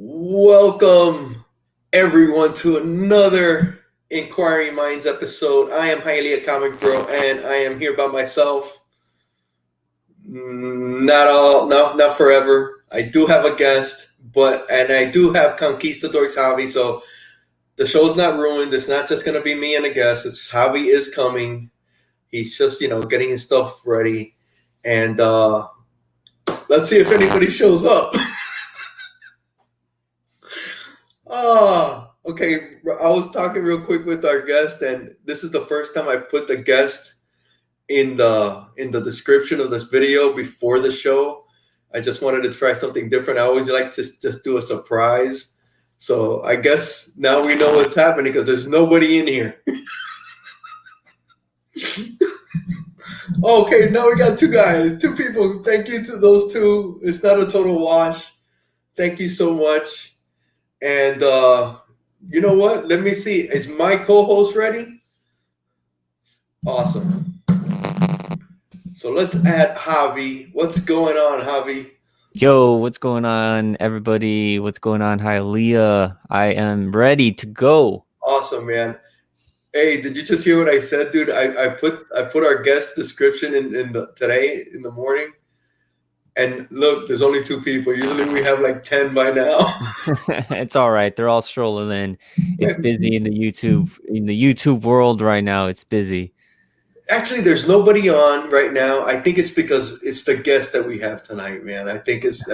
Welcome, everyone, to another Inquiring Minds episode. I am Hialeah Comic Bro, and I am here by myself. Not forever. I do have a guest, and I do have Conquistadorks Javi. So the show's not ruined. It's not just going to be me and a guest. It's Javi is coming. He's just getting his stuff ready, and let's see if anybody shows up. Okay. I was talking real quick with our guest, and this is the first time I've put the guest in the description of this video before the show. I just wanted to try something different. I always like to just do a surprise. So I guess now we know what's happening because there's nobody in here. Okay, now we got two people. Thank you to those two. It's not a total wash. Thank you so much. And you know what? Let me see. Is my co-host ready? Awesome. So let's add Javi. What's going on, Javi? Yo, what's going on, everybody? What's going on, Hialeah? I am ready to go. Awesome, man. Hey, did you just hear what I said, dude? I put our guest description today in the morning. And look, there's only two people. Usually we have like 10 by now. It's all right. They're all strolling in. It's busy in the YouTube world right now. It's busy. Actually, there's nobody on right now. I think it's because it's the guest that we have tonight, man. I just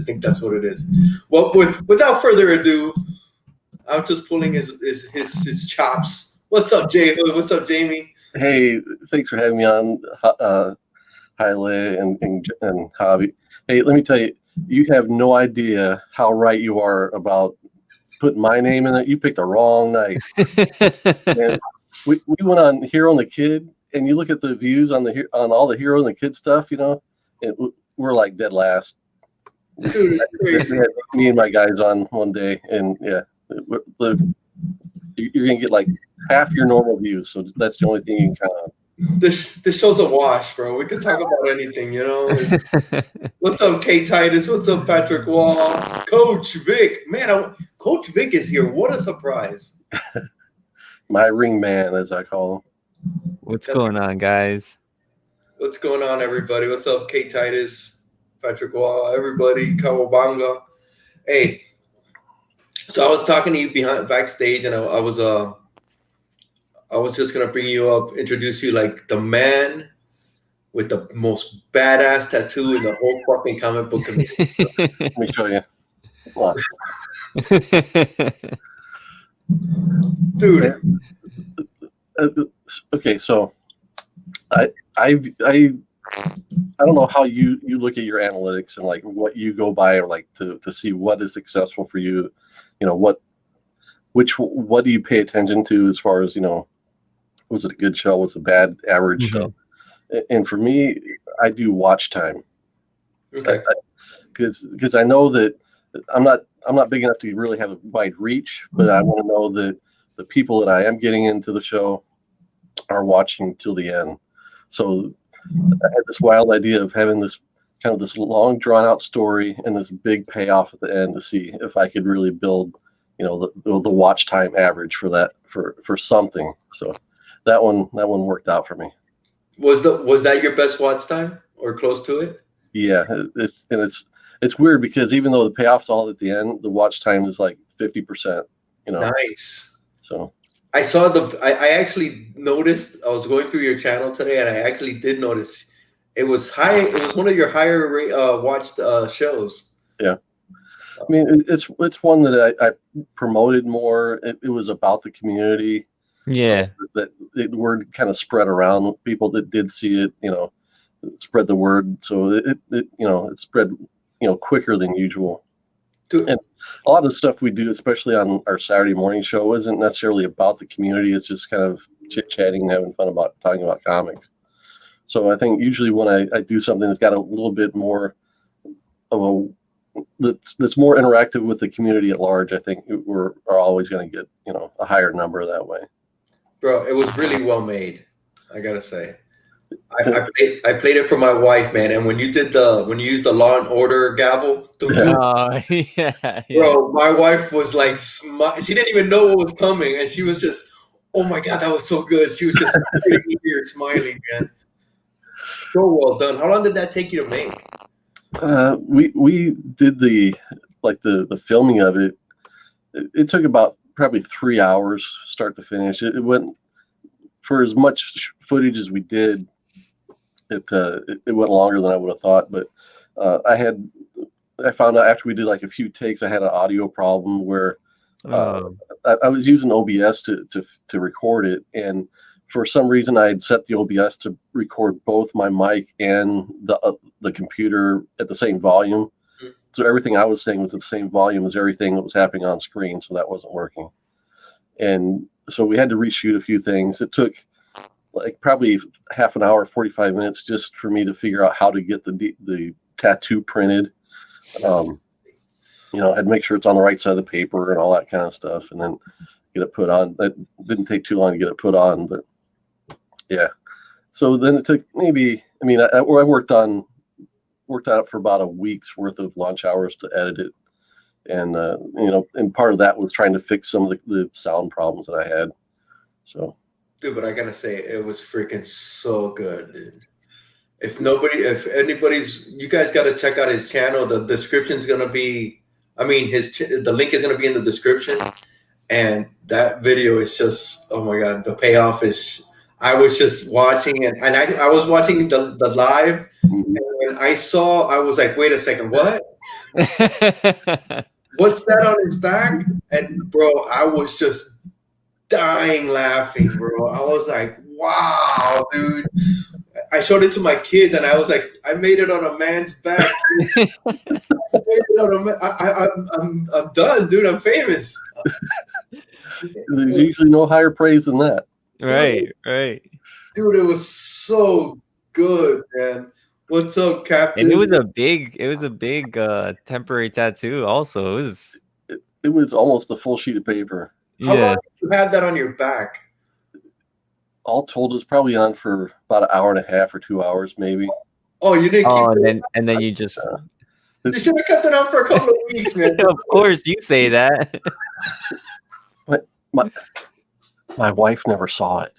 think that's what it is. Well, without further ado, I'm just pulling his chops. What's up, JHood? What's up, Jamie? Hey, thanks for having me on. Hialeah and Javi. Hey, let me tell you, you have no idea how right you are about putting my name in it. You picked the wrong night. And we went on Hero and the Kid, and you look at the views on all the Hero and the Kid stuff, and we're like dead last. Dude, we had me and my guys on one day, and yeah, you're gonna get like half your normal views. So that's the only thing you can count on. This show's a wash, bro. We could talk about anything, What's up, K Titus? What's up, Patrick Wall? Coach Vic. Man, Coach Vic is here. What a surprise. My ring man, as I call him. What's going on, guys? What's going on, everybody? What's up, K Titus? Patrick Wall, everybody, Kawabanga. Hey, so I was talking to you backstage, and I was just gonna bring you up, introduce you like the man with the most badass tattoo in the whole fucking comic book community. Let me show you. Dude. Okay, so I don't know how you look at your analytics and like what you go by, or like to see what is successful for you. What do you pay attention to as far as was it a good show? Was it a bad average show? And for me, I do watch time. Okay. Because I know that I'm not big enough to really have a wide reach, but I want to know that the people that I am getting into the show are watching till the end. So I had this wild idea of having this kind of this long drawn out story and this big payoff at the end to see if I could really build, the watch time average for that for something. So that one worked out for me. Was that your best watch time or close to it? Yeah, it's weird because even though the payoff's all at the end, the watch time is like 50%. Nice. So I saw I actually noticed. I was going through your channel today, and I actually did notice it was high. It was one of your higher watched shows. Yeah. I mean, it's one that I promoted more. It was about the community. Yeah, so the word kind of spread around. People that did see it, spread the word. So it spread, quicker than usual. Dude. And a lot of the stuff we do, especially on our Saturday morning show, isn't necessarily about the community. It's just kind of chit-chatting and having fun about talking about comics. So I think usually when I do something that's got a little bit more of that's more interactive with the community at large, I think we're always going to get a higher number that way. Bro, it was really well made, I gotta say. I played it for my wife, man. And when you used the Law and Order gavel, Yeah. bro, my wife was like, she didn't even know what was coming, and she was just, oh my god, that was so good. She was just here smiling, man. So well done. How long did that take you to make? We did the filming of it. It took about probably 3 hours start to finish. It went for as much footage as we did. It went longer than I would have thought, but I found out after we did like a few takes, I had an audio problem where I was using OBS to record it, and for some reason I had set the OBS to record both my mic and the computer at the same volume. So everything I was saying was at the same volume as everything that was happening on screen, so that wasn't working. And so we had to reshoot a few things. It took like probably half an hour, 45 minutes just for me to figure out how to get the tattoo printed. Had to make sure it's on the right side of the paper and all that kind of stuff, and then get it put on. That didn't take too long to get it put on, but yeah. So then it took maybe, I worked on it for about a week's worth of lunch hours to edit it. And, and part of that was trying to fix some of the sound problems that I had. So. Dude, but I gotta say, it was freaking so good, dude. If anybody's, you guys gotta check out his channel. The description's gonna be, the link is gonna be in the description. And that video is just, oh my God, the payoff is, I was just watching it, and I was watching the live, and when I was like, wait a second, what? What's that on his back? And bro, I was just dying laughing, bro. I was like, wow, dude. I showed it to my kids, and I was like, I made it on a man's back. I'm done, dude. I'm famous. There's usually no higher praise than that. Right. Dude, it was so good, man. What's up, Captain? And it was a big temporary tattoo also. It was almost a full sheet of paper. How long did you have that on your back? All told, it was probably on for about an hour and a half or 2 hours, maybe. Oh, you didn't keep it? And then you just... You should have kept it on for a couple of weeks, man. Of course, you say that. But my wife never saw it.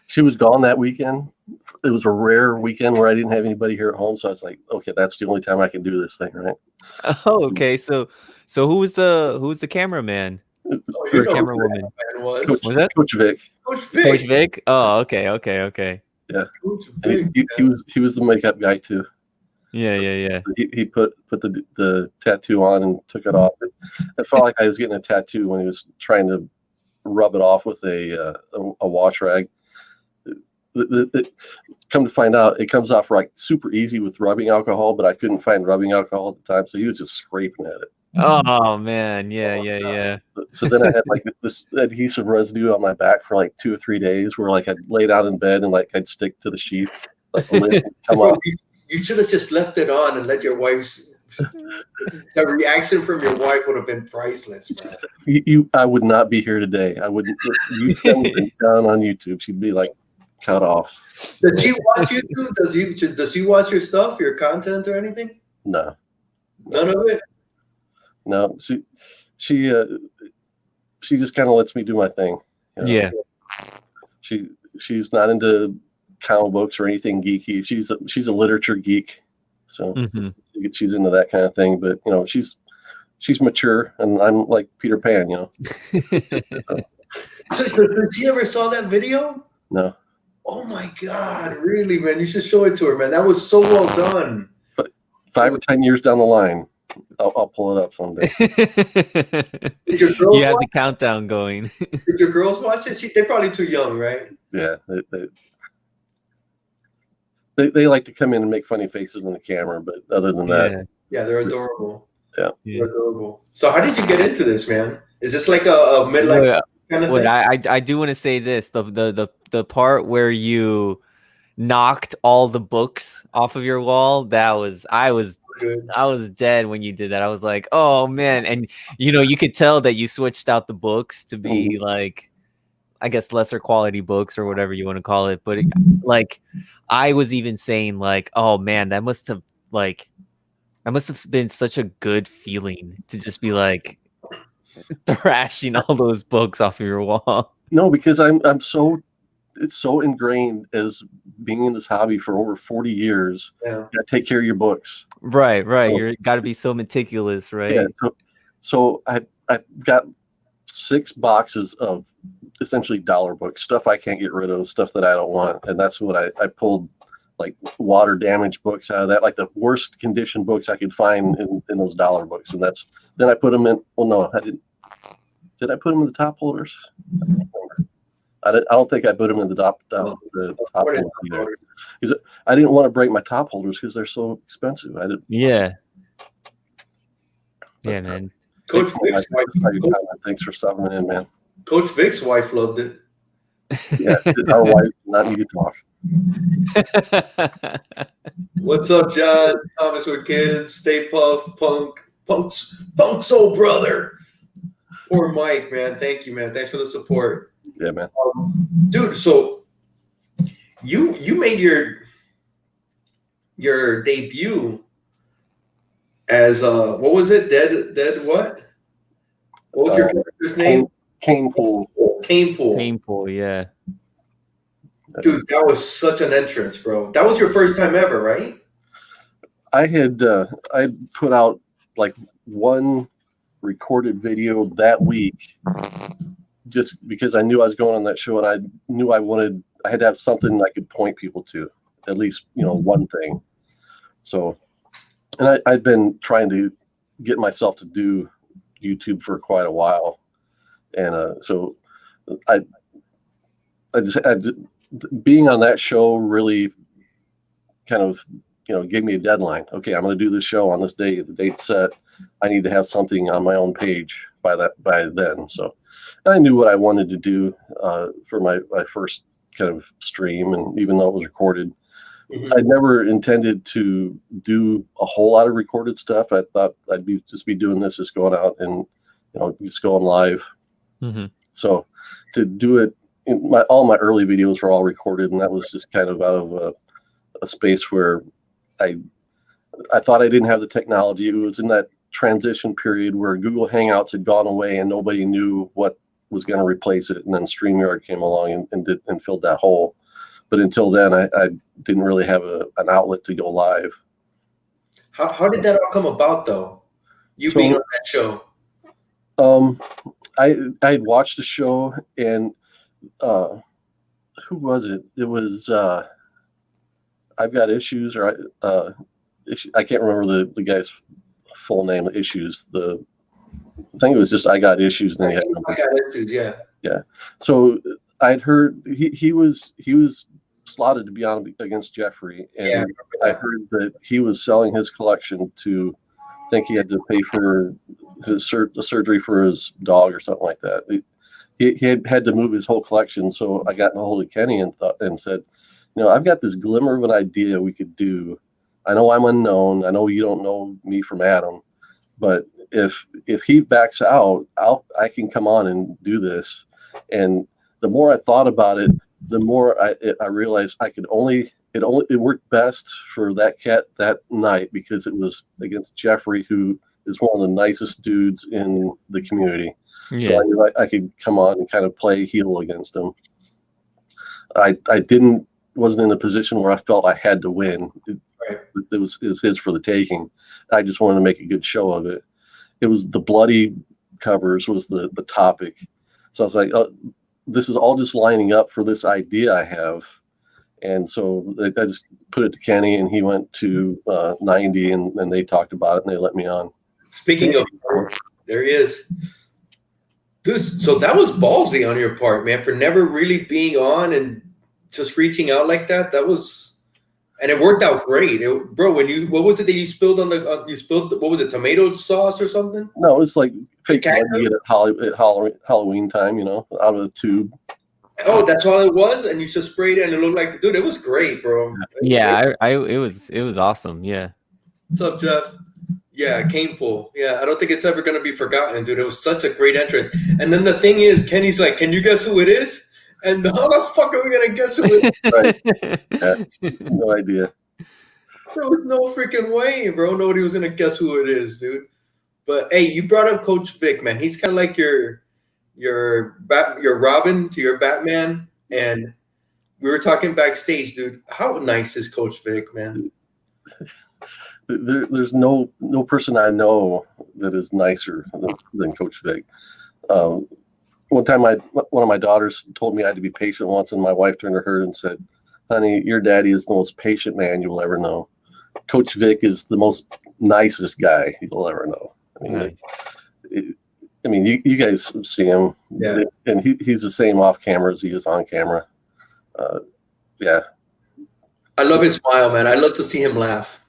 She was gone that weekend. It was a rare weekend where I didn't have anybody here at home, so I was like, okay, that's the only time I can do this thing, right? Oh, okay. So who was the cameraman? Or camera woman? Was that Coach Vic? Coach Vic? Oh, okay. Yeah, he was the makeup guy too. Yeah. He put the tattoo on and took it off. It felt like I was getting a tattoo when he was trying to rub it off with a wash rag. Come to find out, it comes off like super easy with rubbing alcohol, but I couldn't find rubbing alcohol at the time, so he was just scraping at it. Oh man, yeah. So then I had like this adhesive residue on my back for like 2 or 3 days, where like I'd lay down in bed and like I'd stick to the sheet, like the lid would come off. You should have just left it on and let your wife's. The reaction from your wife would have been priceless, man. I would not be here today. I wouldn't. You down on YouTube, she'd be like cut off. Does she watch YouTube? Does she watch your stuff, your content, or anything? No, none of it. No, she just kind of lets me do my thing. You know? Yeah. She's not into comic books or anything geeky. She's a literature geek, so she's into that kind of thing. But she's mature, and I'm like Peter Pan. So she ever saw that video? No. Oh my God! Really, man? You should show it to her, man. That was so well done. 5 or 10 years down the line, I'll pull it up someday. Did your girls you have the countdown going. Did your girls watch it? They're probably too young, right? Yeah, they like to come in and make funny faces on the camera, but other than that, yeah, they're adorable. Yeah, they're adorable. So, how did you get into this, man? Is this like a midlife kind of thing? I do want to say this: the part where you knocked all the books off of your wall, I was dead when you did that. I was like, oh man. And you could tell that you switched out the books to be like I guess lesser quality books or whatever you want to call it. But like, I was even saying like, oh man, that must have been such a good feeling to just be like thrashing all those books off of your wall. No, because it's so ingrained as being in this hobby for over 40 years. Yeah. You gotta take care of your books. Right. So, You got to be so meticulous, right? Yeah. So I got 6 boxes of essentially dollar books, stuff I can't get rid of, stuff that I don't want, and that's what I pulled, like water damaged books out of that, like the worst condition books I could find in those dollar books, and then I put them in. Well, no, I didn't. Did I put them in the top holders? I don't think I put them in the top holders either. Because I didn't want to break my top holders because they're so expensive. I didn't. Yeah. Yeah, man. Coach Vic's wife. Thanks for stopping in, man. Coach Vic's wife loved it. Yeah, our wife did not need to talk. What's up, John? Thomas with kids. Stay puff, punk's old brother. Poor Mike, man. Thank you, man. Thanks for the support. Yeah, man. Dude, so you made your debut as what was it? Dead what? What was your character's name? Cane Pool. Cane Pool. Cane Pool, yeah. Dude, that was such an entrance, bro. That was your first time ever, right? I had I put out like one recorded video that week, just because I knew I was going on that show, and I knew I had to have something I could point people to, at least one thing. So, and I'd been trying to get myself to do YouTube for quite a while, and so I being on that show really kind of gave me a deadline. Okay, I'm going to do this show on this day. The date's set. I need to have something on my own page by then. So I knew what I wanted to do for my first kind of stream, and even though it was recorded, I never intended to do a whole lot of recorded stuff. I thought I'd just be doing this, just going out and just going live. So to do it, all my early videos were all recorded, and that was just kind of out of a space where I thought I didn't have the technology. It was in that transition period where Google Hangouts had gone away and nobody knew what was going to replace it, and then StreamYard came along and filled that hole. But until then, I didn't really have an outlet to go live. How did that all come about, though? You being on that show? I had watched the show, and who was it? It was I've Got Issues, or I can't remember the guy's full name. Issues. I think it was just I Got Issues. And then he had I Got Issues. Yeah. Yeah. So I'd heard he was slotted to be on against Jeffrey, and I heard that he was selling his collection to. I think he had to pay for his surgery for his dog or something like that. He had to move his whole collection. So I got in a hold of Kenny and said, I've got this glimmer of an idea we could do. I know I'm unknown. I know you don't know me from Adam, but if he backs out, I can come on and do this. And the more I thought about it, the more I realized it worked best for that cat that night because it was against Jeffrey, who is one of the nicest dudes in the community. Yeah. So I knew I could come on and kind of play heel against him. I wasn't in a position where I felt I had to win. It was his for the taking. I just wanted to make a good show of it. It was the bloody covers was the topic. So I was like, this is all just lining up for this idea I have. And so I just put it to Kenny, and he went to 90, and they talked about it, and they let me on. Speaking of, there he is. Dude, so that was ballsy on your part, man, for never really being on and just reaching out like that. That was, and it worked out great, bro. What was it that you spilled on the? You spilled what was it? Tomato sauce or something? No, it was like fake blood you get at Halloween time, out of a tube. Oh, that's all it was, and you just sprayed it, and it looked like, dude, it was great, bro. Yeah, it was awesome. Yeah. What's up, Jeff? Yeah, Cane Pool. Yeah, I don't think it's ever gonna be forgotten, dude. It was such a great entrance. And then the thing is, Kenny's like, "Can you guess who it is?" And how the fuck are we gonna guess who it is? Right. Yeah, no idea. There was no freaking way, bro. Nobody was gonna guess who it is, dude. But hey, you brought up Coach Vic, man. He's kind of like your Robin to your Batman. And we were talking backstage, dude. How nice is Coach Vic, man? There's no person I know that is nicer than Coach Vic. One time, one of my daughters told me I had to be patient once, and my wife turned to her and said, "Honey, your daddy is the most patient man you'll ever know. Coach Vic is the most nicest guy you'll ever know." I mean, Nice. you guys see him, Yeah. and he's the same off camera as he is on camera. Yeah. I love his smile, man. I love to see him laugh.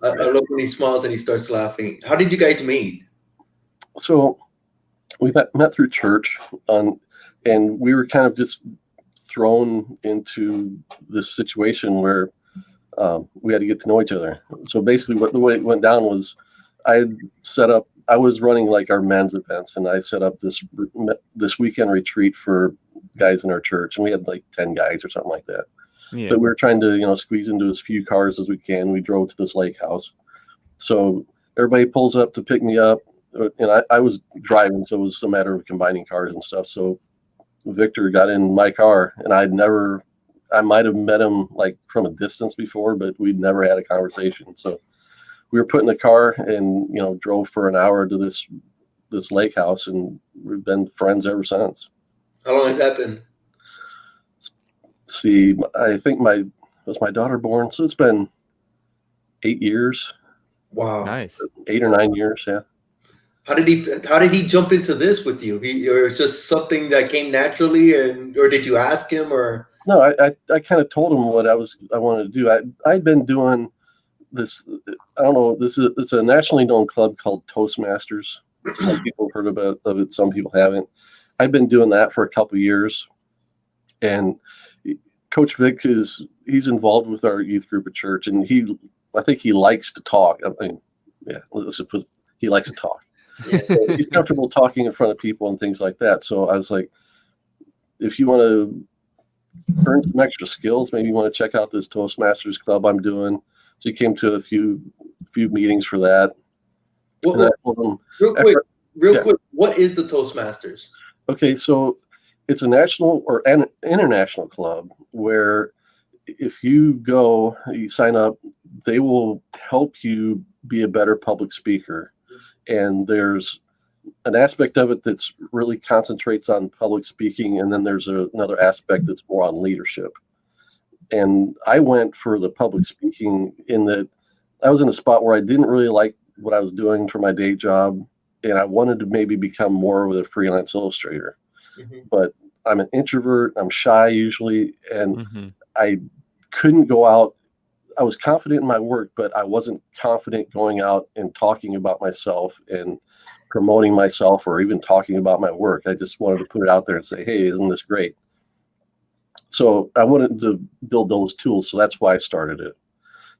I love when he smiles and he starts laughing. How did you guys meet? So we met through church, and we were kind of just thrown into this situation where we had to get to know each other. So basically, the way it went down was I was running like our men's events, and I set up this weekend retreat for guys in our church, and we had like 10 guys or something like that. Yeah. But we were trying to, squeeze into as few cars as we can. We drove to this lake house. So everybody pulls up to pick me up, and I was driving, so it was a matter of combining cars and stuff. So Victor got in my car, and I might have met him like from a distance before, but we'd never had a conversation. So we were put in the car and, drove for an hour to this lake house, and we've been friends ever since. How long has that been? See, I think was my daughter born, so it's been 8 years. Wow. Nice. 8 or 9 years, yeah. How did he jump into this with you? Or it's just something that came naturally, or did you ask him, or? No, I kind of told him what I wanted to do. I'd been doing this. I don't know. It's a nationally known club called Toastmasters. Some people have heard of it. Some people haven't. I've been doing that for a couple of years, and Coach Vic he's involved with our youth group at church, and I think he likes to talk. He likes to talk. So he's comfortable talking in front of people and things like that. So I was like, if you want to earn some extra skills, maybe you want to check out this Toastmasters club I'm doing. So he came to a few meetings for that. Real quick, what is the Toastmasters? Okay, so it's a national or an international club where if you sign up, they will help you be a better public speaker. And there's an aspect of it that's really concentrates on public speaking, and then there's another aspect that's more on leadership. And I went for the public speaking in that I was in a spot where I didn't really like what I was doing for my day job, and I wanted to maybe become more of a freelance illustrator. Mm-hmm. But I'm an introvert, I'm shy usually, and I couldn't go out. I was confident in my work, but I wasn't confident going out and talking about myself and promoting myself or even talking about my work. I just wanted to put it out there and say, hey, isn't this great? So I wanted to build those tools. So that's why I started it.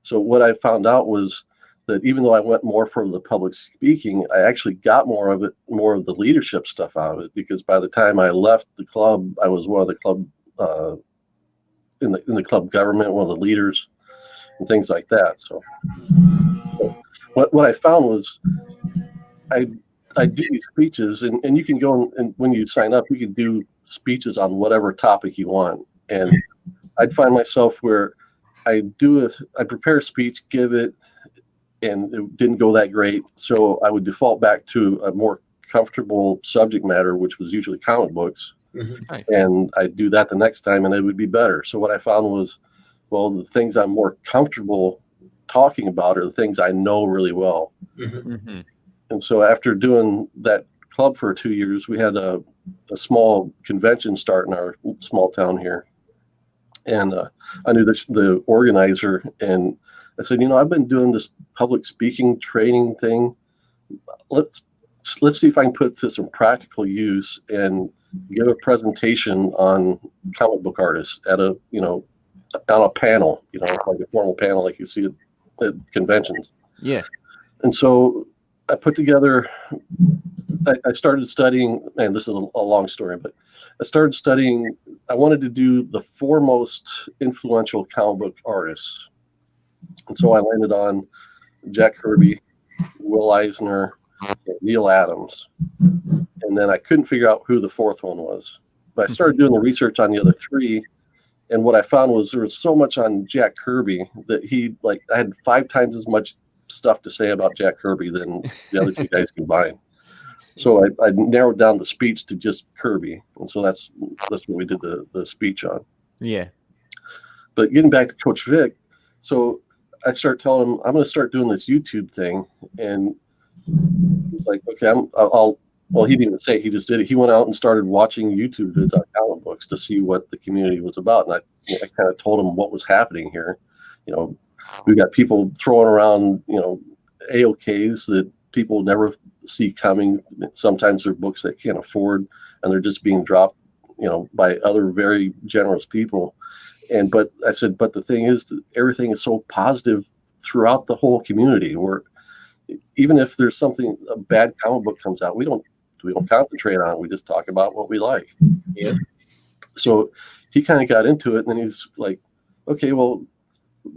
So what I found out was that even though I went more for the public speaking, I actually got more of the leadership stuff out of it, because by the time I left the club, I was one of the club in the club government, one of the leaders and things like that. So what I found was I do these speeches, and you can go and when you sign up, you can do speeches on whatever topic you want. And I'd find myself where I prepare a speech, give it, and it didn't go that great. So I would default back to a more comfortable subject matter, which was usually comic books. Mm-hmm. Nice. And I'd do that the next time and it would be better. So what I found was, well, the things I'm more comfortable talking about are the things I know really well. Mm-hmm. And so after doing that club for 2 years, we had a small convention start in our small town here. And I knew the organizer, and I said, I've been doing this public speaking training thing. Let's see if I can put it to some practical use and give a presentation on comic book artists at on a panel, like a formal panel like you see at conventions. Yeah. And so I put together. I started studying, and this is a long story, but I started studying. I wanted to do the foremost influential comic book artists, and so I landed on Jack Kirby, Will Eisner, and Neil Adams, and then I couldn't figure out who the fourth one was. But I started doing the research on the other three, and what I found was there was so much on Jack Kirby that I had 5 times as much stuff to say about Jack Kirby than the other two guys combined. So I narrowed down the speech to just Kirby, and so that's what we did the speech on. Yeah. But getting back to Coach Vic, so I start telling him I'm going to start doing this YouTube thing, and he's like, okay, I'll. Well, he didn't even say it, he just did it. He went out and started watching YouTube vids on comic books to see what the community was about, and I kind of told him what was happening here. We've got people throwing around, AOKs that people never see coming. Sometimes they're books they can't afford, and they're just being dropped, by other very generous people. But I said, but the thing is that everything is so positive throughout the whole community, where even if there's a bad comic book comes out, we don't concentrate on it. We just talk about what we like. Yeah. So he kind of got into it, and then he's like, okay, well,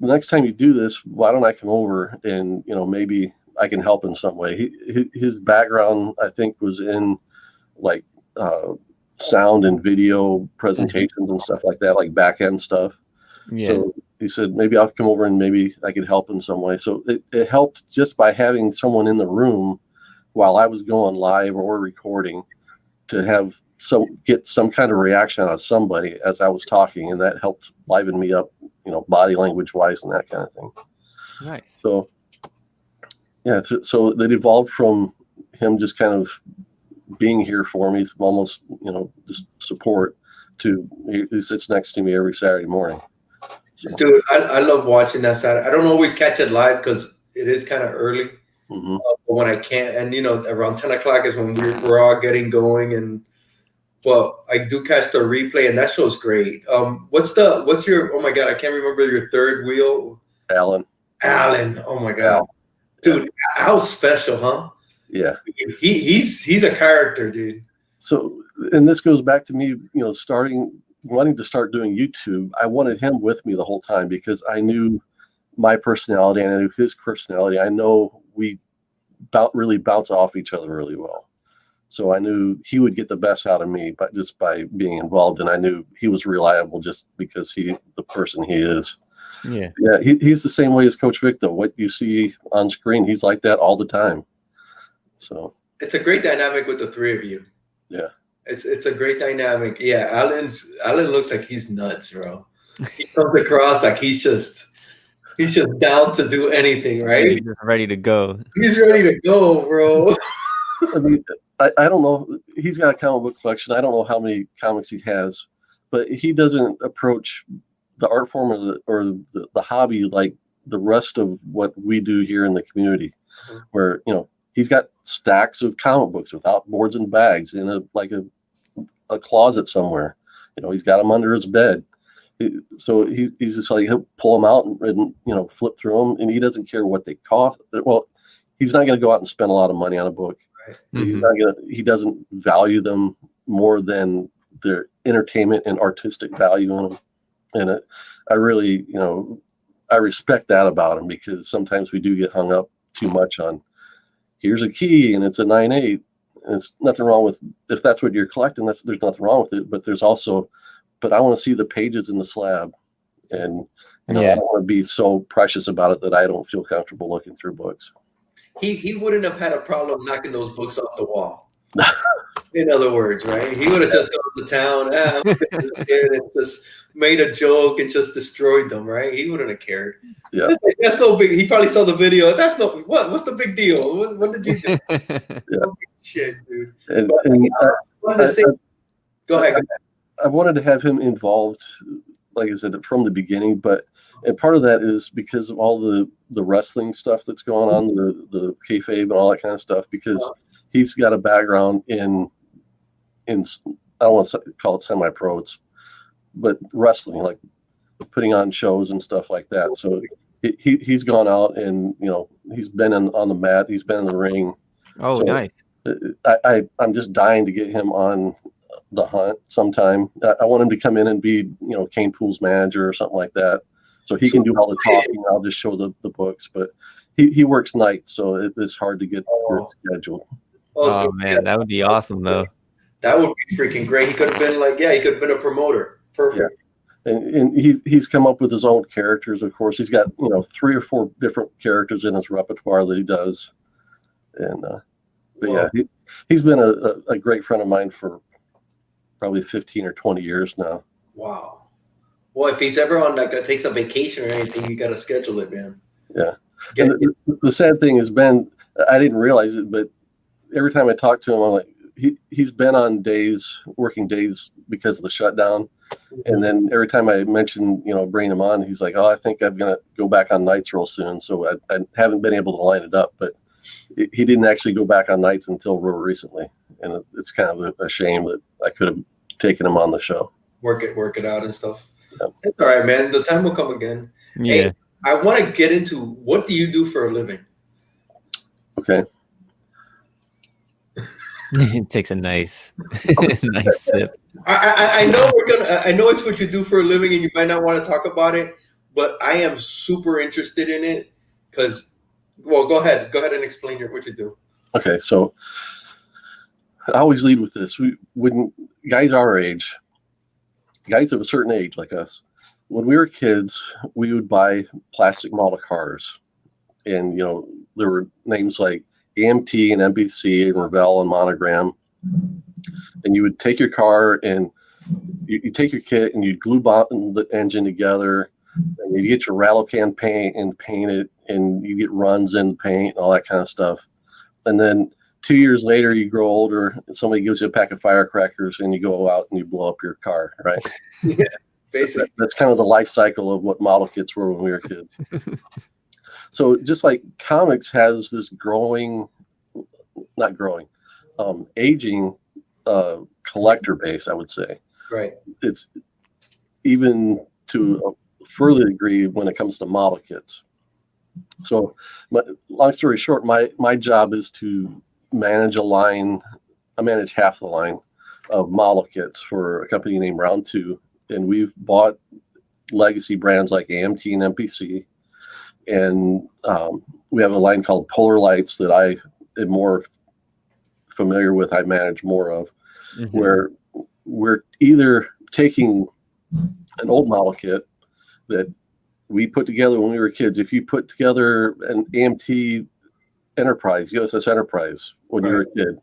the next time you do this, why don't I come over and, maybe I can help in some way. His background, I think, was in sound and video presentations and stuff like that, like back end stuff. Yeah. So he said, maybe I'll come over and maybe I could help in some way. So it helped just by having someone in the room while I was going live or recording to get some kind of reaction out of somebody as I was talking. And that helped liven me up, body language wise and that kind of thing. Nice. So, yeah. So that evolved from him just kind of being here for me, almost, just support, to he sits next to me every Saturday morning. So. Dude, I love watching that Saturday. I don't always catch it live because it is kind of early. Mm-hmm. But when I can't, and around 10 o'clock is when we're all getting going, but I do catch the replay, and that show's great. What's your, oh my God, I can't remember your third wheel. Alan. Oh my God. Al. Dude, Al's special, huh? Yeah. He's a character, dude. So, and this goes back to me, wanting to start doing YouTube. I wanted him with me the whole time because I knew my personality and I knew his personality. I know we really bounce off each other really well. So I knew he would get the best out of me, but just by being involved, and I knew he was reliable just because the person he is. Yeah. Yeah. He's the same way as Coach Vic, though. What you see on screen, he's like that all the time. So it's a great dynamic with the three of you. Yeah. It's a great dynamic. Yeah. Alan looks like he's nuts, bro. He comes across like he's just down to do anything, right? He's just ready to go. He's ready to go, bro. I mean, I don't know. He's got a comic book collection. I don't know how many comics he has, but he doesn't approach the art form or the hobby like the rest of what we do here in the community, where, he's got stacks of comic books without boards and bags in a closet somewhere. He's got them under his bed. So he's just like, he'll pull them out and flip through them, and he doesn't care what they cost. Well, he's not going to go out and spend a lot of money on a book. Right. Mm-hmm. He doesn't value them more than their entertainment and artistic value in them. And I really, I respect that about him, because sometimes we do get hung up too much on, here's a key and it's a 9/8. And it's nothing wrong with, if that's what you're collecting, there's nothing wrong with it. But there's also, but I want to see the pages in the slab, and I don't want to be so precious about it that I don't feel comfortable looking through books. He wouldn't have had a problem knocking those books off the wall. In other words, right? He would have just gone to town and just made a joke and just destroyed them, right? He wouldn't have cared. Yeah, that's no big. He probably saw the video. That's no what's the big deal? What did you do? No shit, dude. Go ahead. I wanted to have him involved, like I said, from the beginning, and part of that is because of all the wrestling stuff that's going on, the kayfabe and all that kind of stuff, because he's got a background in I don't want to call it semi-pro, but wrestling, like putting on shows and stuff like that. So he's gone out and, he's been on the mat, he's been in the ring, Oh, So, nice. I'm just dying to get him on the hunt sometime. I want him to come in and be, Kane Pool's manager or something like that. So he can do all the talking. I'll just show the books. But he works nights, so it's hard to get the schedule. Oh man, that would be awesome though. That would be freaking great. He could have been he could have been a promoter. Perfect. Yeah. And he's come up with his own characters. Of course, he's got 3 or 4 different characters in his repertoire that he does. And but yeah, he's been a great friend of mine for probably 15 or 20 years now. Wow. Well, if he's ever on takes a vacation or anything, you got to schedule it, man. Yeah. And the sad thing is, Ben, I didn't realize it, but every time I talk to him, I'm like, he's been on working days because of the shutdown. And then every time I mention, bringing him on, he's like, oh, I think I'm going to go back on nights real soon. So I haven't been able to line it up, but he didn't actually go back on nights until real recently. And it's kind of a shame that I could have taken him on the show. Work it out and stuff. Yeah. It's all right, man. The time will come again. Yeah. Hey, I want to get into what do you do for a living? Okay. It takes a nice sip. I know I know it's what you do for a living, and you might not want to talk about it, but I am super interested in it because. Well, go ahead and explain what you do. Okay, so I always lead with this. When guys our age, guys of a certain age like us, when we were kids, we would buy plastic model cars, and there were names like AMT and NBC and Revell and Monogram, and you would take your car and you take your kit and you glue the engine together, and you get your rattle can paint and paint it, and you get runs in paint and all that kind of stuff. And then 2 years later, you grow older and somebody gives you a pack of firecrackers and you go out and you blow up your car, right? Yeah, basically. That's kind of the life cycle of what model kits were when we were kids. So just like comics has this aging collector base, I would say. Right. It's even to a further degree when it comes to model kits. So, long story short, my job is to manage a line. I manage half the line of model kits for a company named Round 2, and we've bought legacy brands like AMT and MPC, and we have a line called Polar Lights that I am more familiar with. I manage more of, where we're either taking an old model kit that we put together when we were kids. If you put together an AMT Enterprise, USS Enterprise, when you were a kid,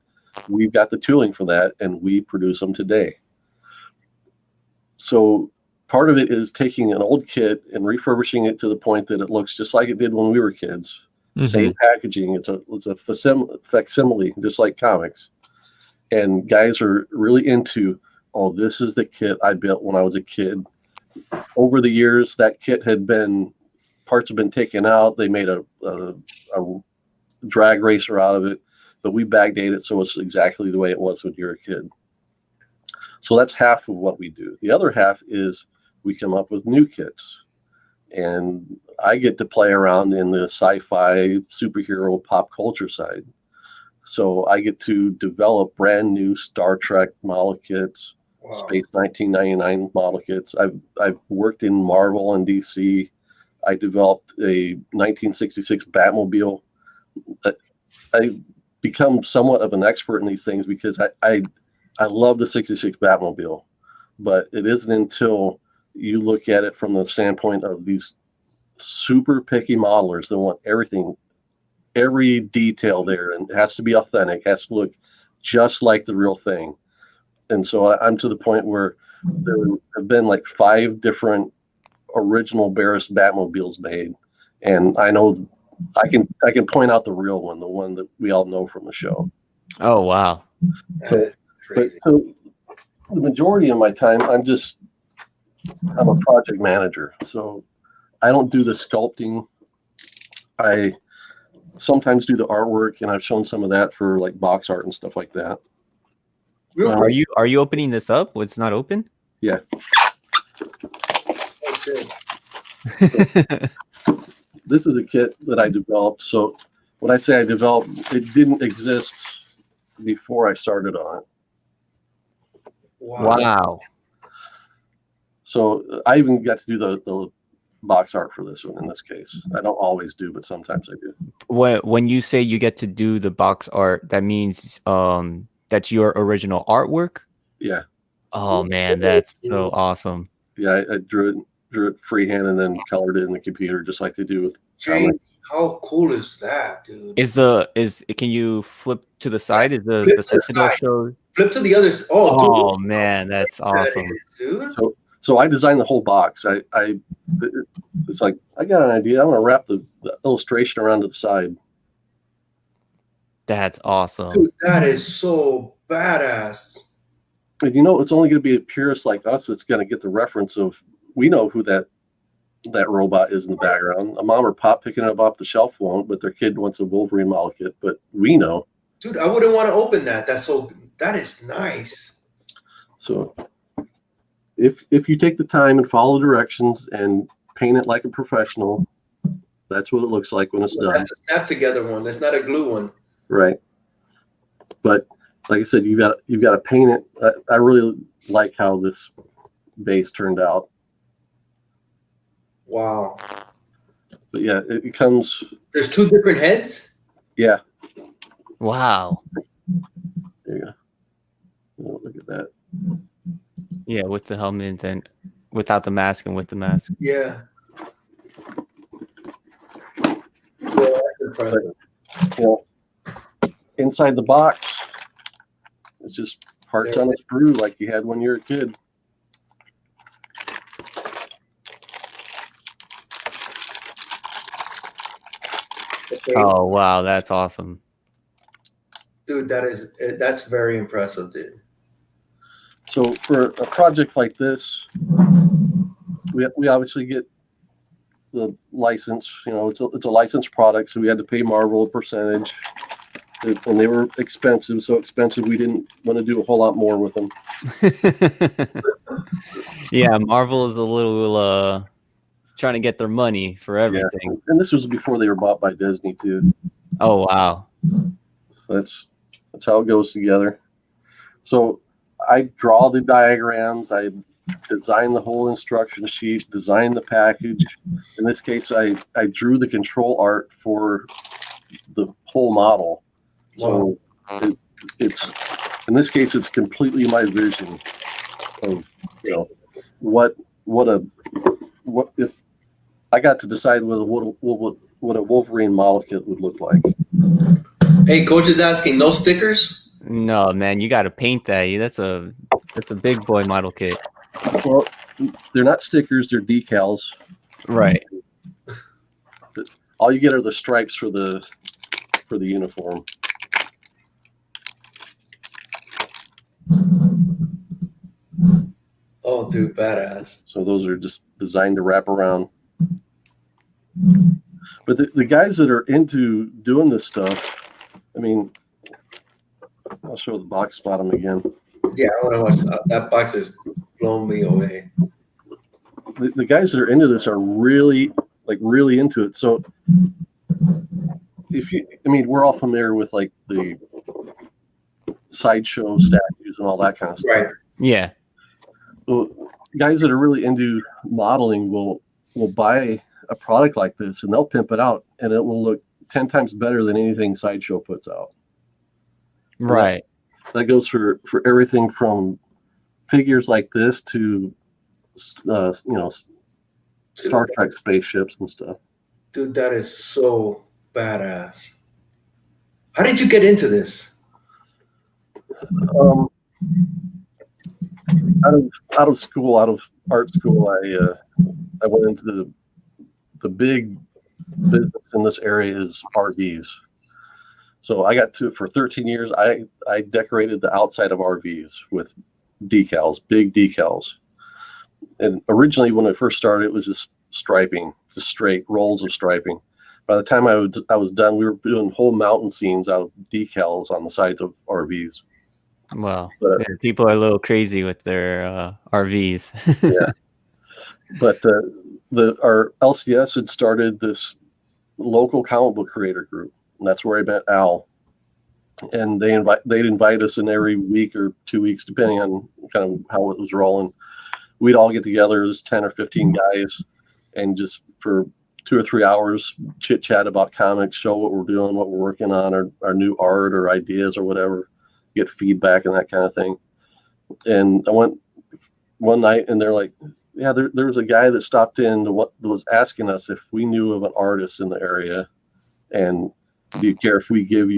we've got the tooling for that, and we produce them today. So part of it is taking an old kit and refurbishing it to the point that it looks just like it did when we were kids. Same packaging. It's a facsimile, just like comics. And guys are really into, oh, this is the kit I built when I was a kid. Over the years, that kit parts have been taken out. They made a drag racer out of it, but we backdate it so it's exactly the way it was when you were a kid. So that's half of what we do. The other half is we come up with new kits, and I get to play around in the sci-fi, superhero, pop culture side. So I get to develop brand new Star Trek model kits. Wow. Space 1999 model kits. I've worked in Marvel and DC. I developed a 1966 Batmobile. I become somewhat of an expert in these things because I love the 66 Batmobile, but it isn't until you look at it from the standpoint of these super picky modelers that want everything, every detail there, and it has to be authentic, has to look just like the real thing. And so I'm to the point where there have been like 5 different original Barris Batmobiles made, and I know I can point out the real one, the one that we all know from the show. Oh wow! So the majority of my time, I'm a project manager, so I don't do the sculpting. I sometimes do the artwork, and I've shown some of that for like box art and stuff like that. Are you opening this up? It's not open? Yeah. Okay. This is a kit that I developed. So when I say I developed, it didn't exist before I started on it. Wow. So I even got to do the box art for this one in this case. I don't always do, but sometimes I do. When you say you get to do the box art, that means that's your original artwork? Yeah. Oh man, that's so awesome. Yeah, I drew it freehand and then colored it in the computer just like they do with comics. How cool is that, dude? Can you flip to the side? Is the sensible show? Flip to the other side. Oh man, that's awesome. Dude. So I designed the whole box. It's like I got an idea. I'm gonna wrap the illustration around to the side. That's awesome. Dude, that is so badass. And you know, it's only gonna be a purist like us that's gonna get the reference of, we know who that robot is in the background. A mom or pop picking it up off the shelf won't, but their kid wants a Wolverine model kit. But we know. Dude, I wouldn't want to open that. That is nice. So if you take the time and follow directions and paint it like a professional, that's what it looks like when it's done. That's a snap together one. That's not a glue one. Right. But like I said, you've got to paint it. I really like how this base turned out. Wow. But yeah, it comes. There's 2 different heads? Yeah. Wow. There you go. Oh, look at that. Yeah, with the helmet and without the mask and with the mask. Yeah. Yeah, that's impressive. You know, inside the box, it's just parts on a sprue like you had when you were a kid. Okay. Oh wow, that's awesome. Dude, that's very impressive, dude. So for a project like this, we obviously get the license. You know, it's a licensed product, so we had to pay Marvel a percentage, and they were expensive. So expensive, we didn't want to do a whole lot more with them. Yeah, Marvel is a little trying to get their money for everything. Yeah. And this was before they were bought by Disney too. Oh wow. So that's how it goes together. So I draw the diagrams, I design the whole instruction sheet, design the package. In this case, I drew the control art for the whole model. So it's in this case, it's completely my vision of, you know, what if I got to decide what a Wolverine model kit would look like. Hey, coach is asking, no stickers? No, man, you got to paint that. That's a big boy model kit. Well, they're not stickers; they're decals. Right. All you get are the stripes for the uniform. Oh, dude, badass. So those are just designed to wrap around. But the guys that are into doing this stuff, I mean, I'll show the box bottom again. Yeah, I want to watch that box has blown me away. The guys that are into this are really into it. So we're all familiar with like the sideshow statues and all that kind of stuff. Right. Yeah. Well, guys that are really into modeling will buy a product like this and they'll pimp it out and it will look 10 times better than anything Sideshow puts out. Right. That goes for everything from figures like this to Star Trek spaceships and stuff. Dude, that is so badass. How did you get into this? Out of school, out of art school, I went into the big business in this area is RVs. So I got to it for 13 years. I decorated the outside of RVs with decals, big decals. And originally when I first started, it was just striping, just straight rolls of striping. By the time I was done, we were doing whole mountain scenes out of decals on the sides of RVs. Well, people are a little crazy with their RVs. Yeah. But our LCS had started this local comic book creator group. and that's where I met Al. And they'd invite us in every week or 2 weeks, depending on kind of how it was rolling. We'd all get together as 10 or 15 guys, and just for 2 or 3 hours chit chat about comics, show what we're doing, what we're working on, our new art or ideas or whatever, get feedback and that kind of thing. And I went one night, and they're like, yeah, there was a guy that stopped in was asking us if we knew of an artist in the area, and do you care if we give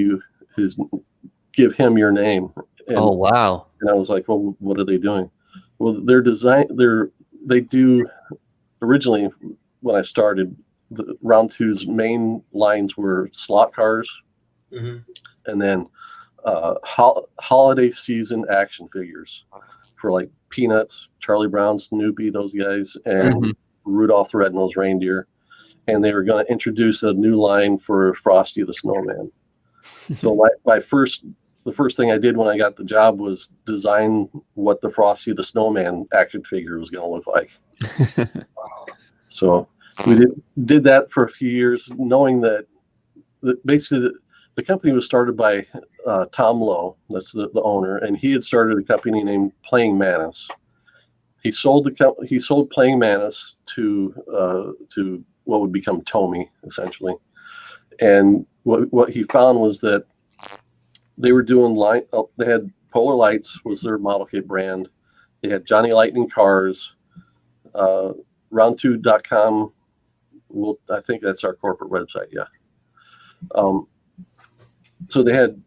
him your name? And, oh wow! And I was like, well, what are they doing? Well, they do originally when I started, the Round Two's main lines were slot cars, Mm-hmm. and then holiday season action figures for like Peanuts, Charlie Brown, Snoopy, those guys, and Rudolph the Red-Nosed Reindeer. And they were going to introduce a new line for Frosty the Snowman. So the first thing I did when I got the job was design what the Frosty the Snowman action figure was going to look like. So we did that for a few years, knowing that basically the company was started by Tom Lowe, that's the owner, and he had started a company named Playing Manus. He sold Playing Manus to what would become Tomy, essentially. And what he found was that they were doing they had Polar Lights was their model kit brand. They had Johnny Lightning cars, round2.com. I think that's our corporate website. Yeah. So they had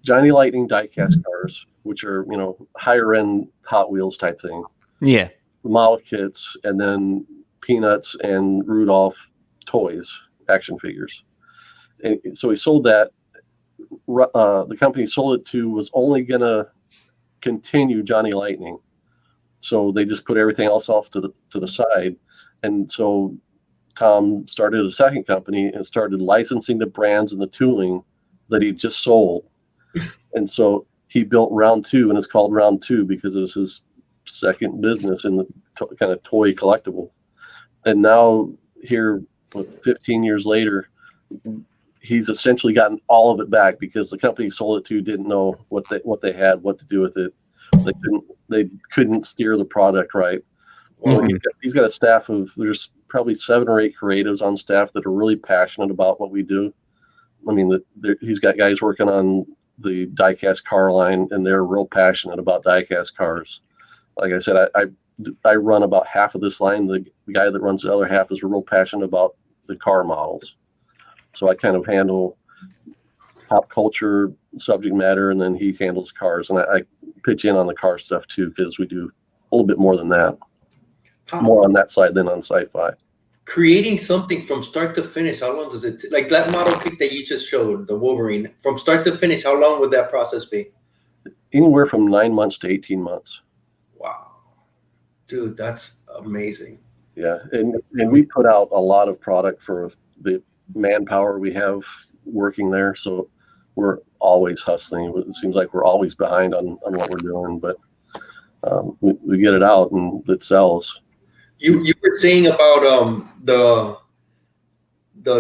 Johnny Lightning diecast cars, which are, higher end Hot Wheels type thing. Yeah. Model kits, and then Peanuts and Rudolph toys, action figures. And so he sold that. The company he sold it to was only going to continue Johnny Lightning. So they just put everything else off to the side. And so Tom started a second company and started licensing the brands and the tooling that he just sold. And so he built Round Two, and it's called Round Two because it was his second business in the kind of toy collectible. And now here, 15 years later, he's essentially gotten all of it back because the company he sold it to didn't know what they had, what to do with it. They couldn't steer the product right. So he's got a staff there's probably 7 or 8 creatives on staff that are really passionate about what we do. I mean, he's got guys working on the diecast car line, and they're real passionate about diecast cars. Like I said, I run about half of this line. The guy that runs the other half is real passionate about the car models. So I kind of handle pop culture subject matter, and then he handles cars, and I pitch in on the car stuff too, because we do a little bit more than that. More on that side than on sci-fi. Creating something from start to finish, how long does it like that model kit that you just showed, the Wolverine, from start to finish, how long would that process be? Anywhere from 9 months to 18 months. Wow, dude, that's amazing. Yeah, and we put out a lot of product for the manpower we have working there, so we're always hustling. It seems like we're always behind on what we're doing, but we get it out and it sells. You were saying about the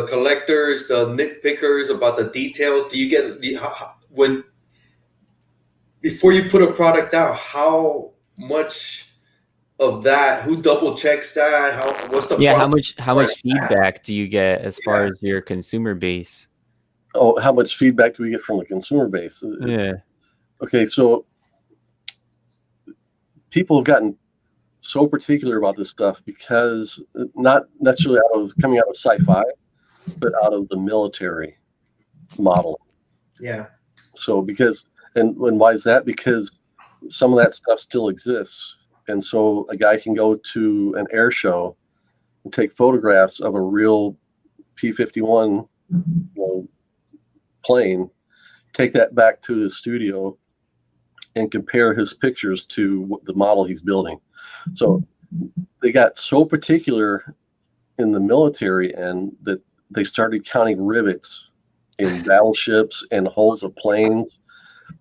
collectors, the nitpickers, about the details. Do you get when before you put a product out, how much of that? Who double checks that? What's the how much feedback do you get as far as your consumer base? Oh, how much feedback do we get from the consumer base? Yeah. Okay, so people have gotten so particular about this stuff because not necessarily coming out of sci-fi, but out of the military model. Yeah. So and why is that? Because some of that stuff still exists. And so a guy can go to an air show and take photographs of a real P-51 plane, take that back to his studio and compare his pictures to the model he's building. So they got so particular in the military end that they started counting rivets in battleships and hulls of planes.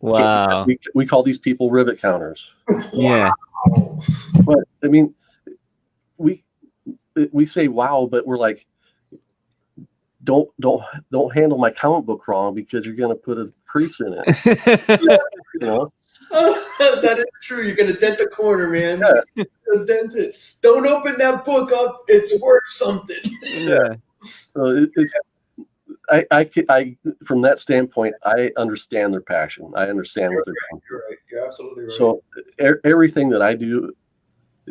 Wow. We call these people rivet counters. Yeah. But I mean, we say wow, but we're like, don't handle my comic book wrong because you're going to put a crease in it. You know? That is true. You're gonna dent the corner, man. Yeah. You're gonna dent it. Don't open that book up. It's worth something. Yeah. So it's I from that standpoint, I understand their passion. I understand what they're going through. You're right. You're absolutely right. So everything that I do,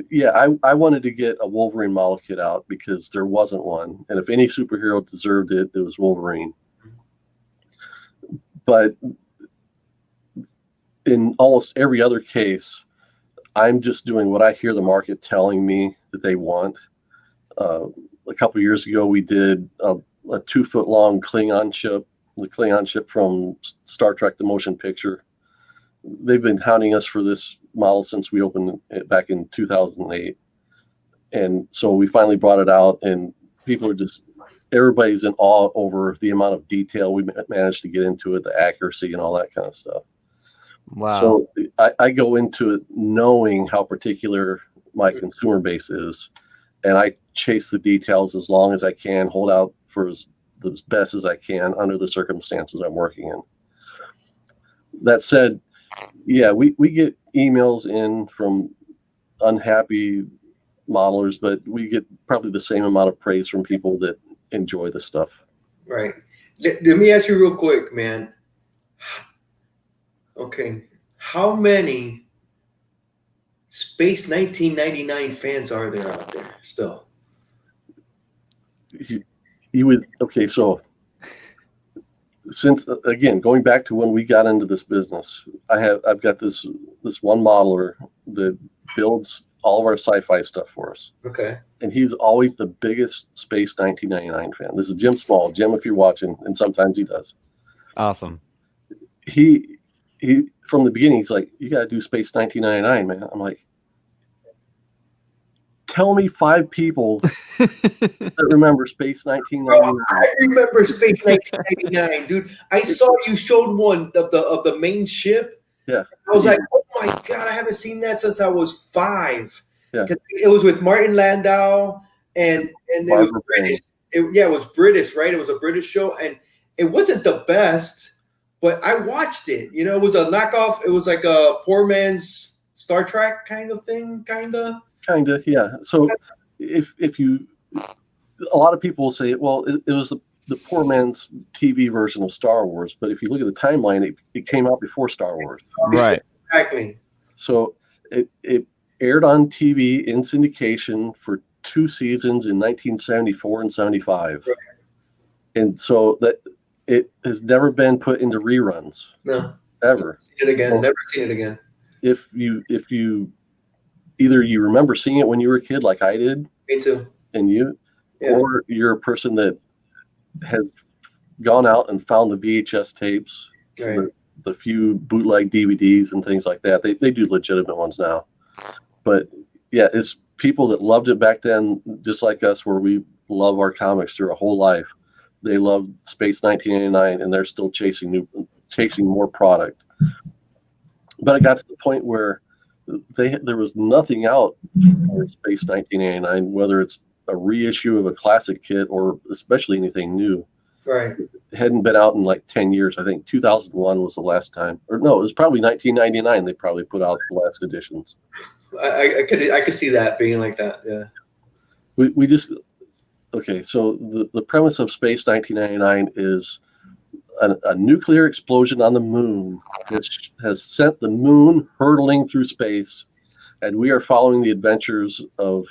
yeah, I wanted to get a Wolverine model kit out because there wasn't one, and if any superhero deserved it, it was Wolverine. But in almost every other case, I'm just doing what I hear the market telling me that they want. A couple of years ago, we did a 2-foot-long Klingon ship, the Klingon ship from Star Trek: The Motion Picture. They've been hounding us for this model since we opened it back in 2008. And so we finally brought it out, and people are just, everybody's in awe over the amount of detail we managed to get into it, the accuracy and all that kind of stuff. Wow. So I go into it knowing how particular my consumer base is, and I chase the details as long as I can, hold out for as best as I can under the circumstances I'm working in. That said, yeah, we get emails in from unhappy modelers, but we get probably the same amount of praise from people that enjoy the stuff. Right. Let me ask you real quick, man. Okay, how many Space 1999 fans are there out there still? You would, okay, so since, again, going back to when we got into this business, I've got this one modeler that builds all of our sci-fi stuff for us. Okay. And he's always the biggest Space 1999 fan. This is Jim Small. Jim, if you're watching, and sometimes he does. Awesome. He from the beginning, he's like, you got to do Space 1999, man. I'm like, tell me 5 people that remember Space 1999. Bro, I remember Space 1999, dude. I saw you showed one of the main ship. Yeah. I was like, oh my God, I haven't seen that since I was 5. Yeah. It was with Martin Landau and it was British. It was British, right? It was a British show, and it wasn't the best, but I watched it. You know, it was a knockoff. It was like a poor man's Star Trek kind of thing, kind of, yeah. So if you, a lot of people will say, well, it was the poor man's TV version of Star Wars, but if you look at the timeline, it came out before Star Wars. Right. Exactly. So it aired on TV in syndication for 2 seasons in 1974 and 75. Right. And so that it has never been put into reruns. No. Ever. Seen it again. Well, never seen it again. If you either you remember seeing it when you were a kid like I did. Me too. And you, yeah. Or you're a person that has gone out and found the VHS tapes, right. the few bootleg DVDs and things like that. They do legitimate ones now. But yeah, it's people that loved it back then, just like us, where we love our comics through a whole life. They love Space 1989, and they're still chasing more product. But it got to the point where there was nothing out for Space 1989, whether it's a reissue of a classic kit or especially anything new. Right. It hadn't been out in like 10 years. I think 2001 was the last time. Or no, it was probably 1999 they probably put out the last editions. I could see that being like that, yeah. We just, okay, so the premise of Space 1999 is a nuclear explosion on the moon, which has sent the moon hurtling through space, and we are following the adventures of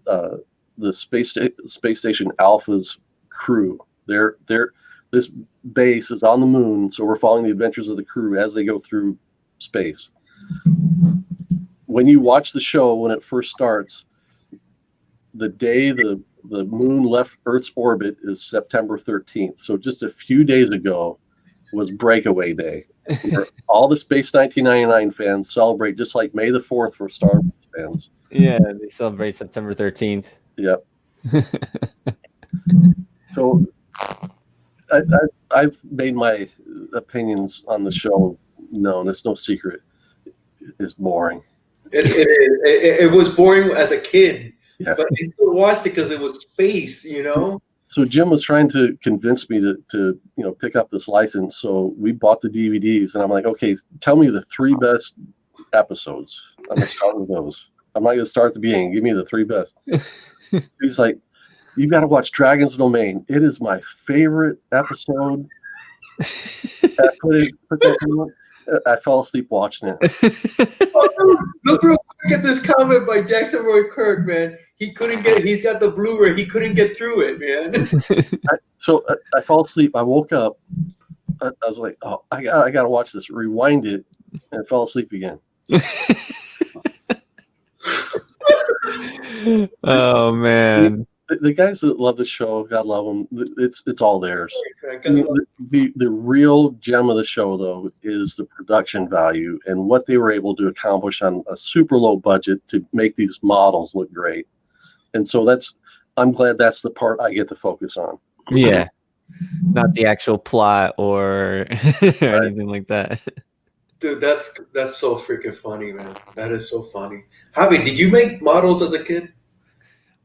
the space station Alpha's crew. This base is on the moon, so we're following the adventures of the crew as they go through space. When you watch the show, when it first starts, the day the moon left Earth's orbit is September 13th. So just a few days ago was Breakaway Day, where all the Space 1999 fans celebrate, just like May the 4th for Star Wars fans. Yeah, they celebrate September 13th. Yep. So I've made my opinions on the show known. It's no secret. It's boring. It was boring as a kid, yeah. But I still watched it because it was space, you know? So Jim was trying to convince me to pick up this license. So we bought the DVDs, and I'm like, okay, tell me the 3 best episodes. I'm gonna start with those. I'm not gonna start at the beginning. Give me the 3 best. He's like, you got to watch Dragon's Domain. It is my favorite episode. I fell asleep watching it. Look real quick at this comment by Jackson Roy Kirk, man. He's got the Blu-ray. He couldn't get through it, man. So I fell asleep. I woke up. I was like, oh, I got to watch this. Rewind it, and I fell asleep again. Oh man. The guys that love the show, God love them. It's all theirs. The real gem of the show, though, is the production value and what they were able to accomplish on a super low budget to make these models look great. And so I'm glad that's the part I get to focus on. Yeah, not the actual plot or anything like that. Dude, that's so freaking funny, man. That is so funny. Javi, did you make models as a kid?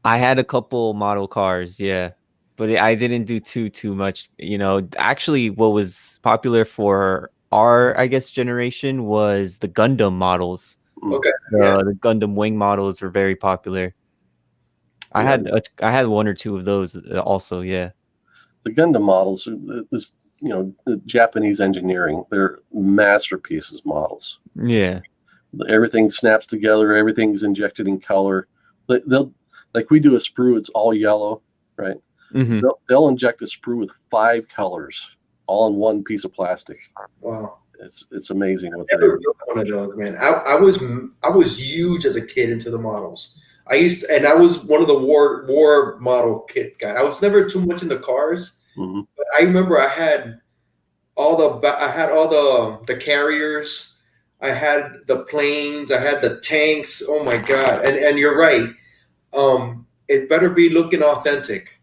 I had a couple model cars, yeah, but I didn't do too much. Actually, what was popular for our, I guess, generation was the Gundam models. Okay, the Gundam wing models were very popular. I had 1 or 2 of those also. Yeah, the Gundam models, the Japanese engineering, they're masterpieces models. Yeah, everything snaps together. Everything's injected in color. They'll. Like we do a sprue, it's all yellow, right? Mm-hmm. They'll inject a sprue with 5 colors, all in one piece of plastic. Wow, it's amazing what they do. One of those, man. I was huge as a kid into the models. I was one of the war model kit guy. I was never too much into cars, but I remember I had all the carriers, I had the planes, I had the tanks. Oh my god! And you're right. It better be looking authentic.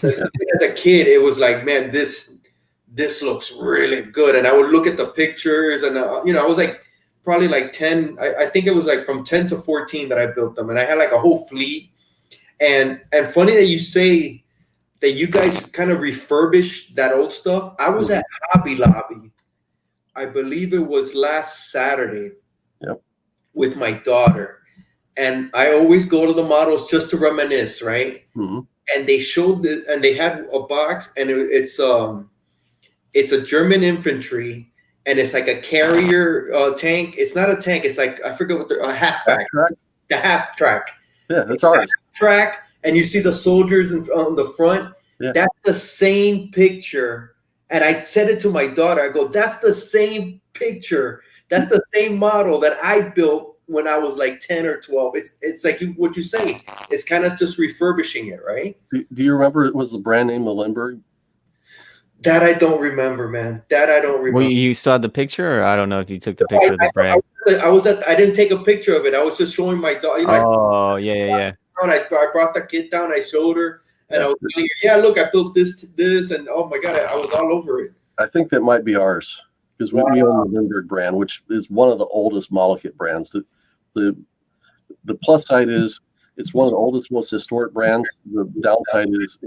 As a kid, it was like, man, this looks really good. And I would look at the pictures, and I was like probably like 10. I think it was like from 10 to 14 that I built them, and I had like a whole fleet. And funny that you say that you guys kind of refurbished that old stuff. I was at Hobby Lobby, I believe it was last Saturday, with my daughter. And I always go to the models just to reminisce, right? Mm-hmm. And they showed and they had a box, and it's a German infantry, and it's like a carrier tank. It's not a tank. It's like, I forget what a halfback. The half track. Yeah, that's ours. Track, and you see the soldiers on the front. Yeah. That's the same picture. And I said it to my daughter. I go, that's the same picture. That's the same model that I built when I was like 10 or 12. It's like what you say. It's kind of just refurbishing it, right? Do you remember it was the brand name Limburg? That I don't remember, man. That I don't remember. Well, you saw the picture, or I don't know if you took the picture of the brand. I didn't take a picture of it. I was just showing my daughter. Yeah. I brought the kit down. I showed her, and I was telling her, yeah, look, I built this, and oh my god, I was all over it. I think that might be ours, because we own the Limburg brand, which is one of the oldest model kit brands. The plus side is it's one of the oldest, most historic brands. The downside is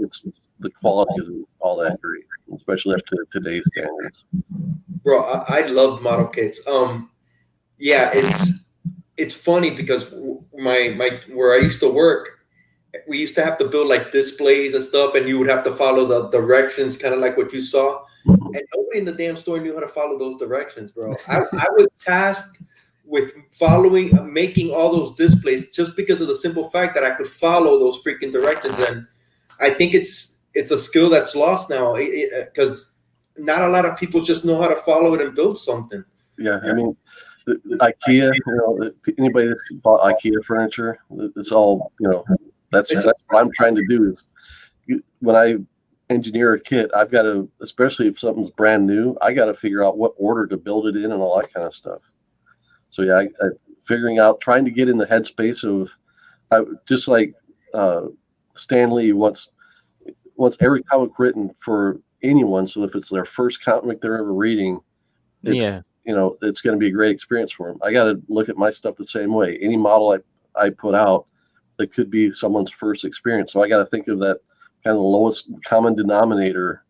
the quality isn't all that great, especially up to today's standards. Bro, I love model kits. Yeah, it's funny because my where I used to work, we used to have to build like displays and stuff, and you would have to follow the directions, kind of like what you saw. And nobody in the damn store knew how to follow those directions, bro. I was tasked with making all those displays just because of the simple fact that I could follow those freaking directions. And I think it's a skill that's lost now, because not a lot of people just know how to follow it and build something. Yeah, I mean, IKEA, anybody that's bought IKEA furniture, it's all, that's what I'm trying to do is when I engineer a kit, I've got to, especially if something's brand new, I got to figure out what order to build it in and all that kind of stuff. So yeah, figuring out, trying to get in the headspace of, just like Stan Lee wants every comic written for anyone. So if it's their first comic they're ever reading, it's going to be a great experience for them. I got to look at my stuff the same way. Any model I put out, that could be someone's first experience. So I got to think of that kind of the lowest common denominator,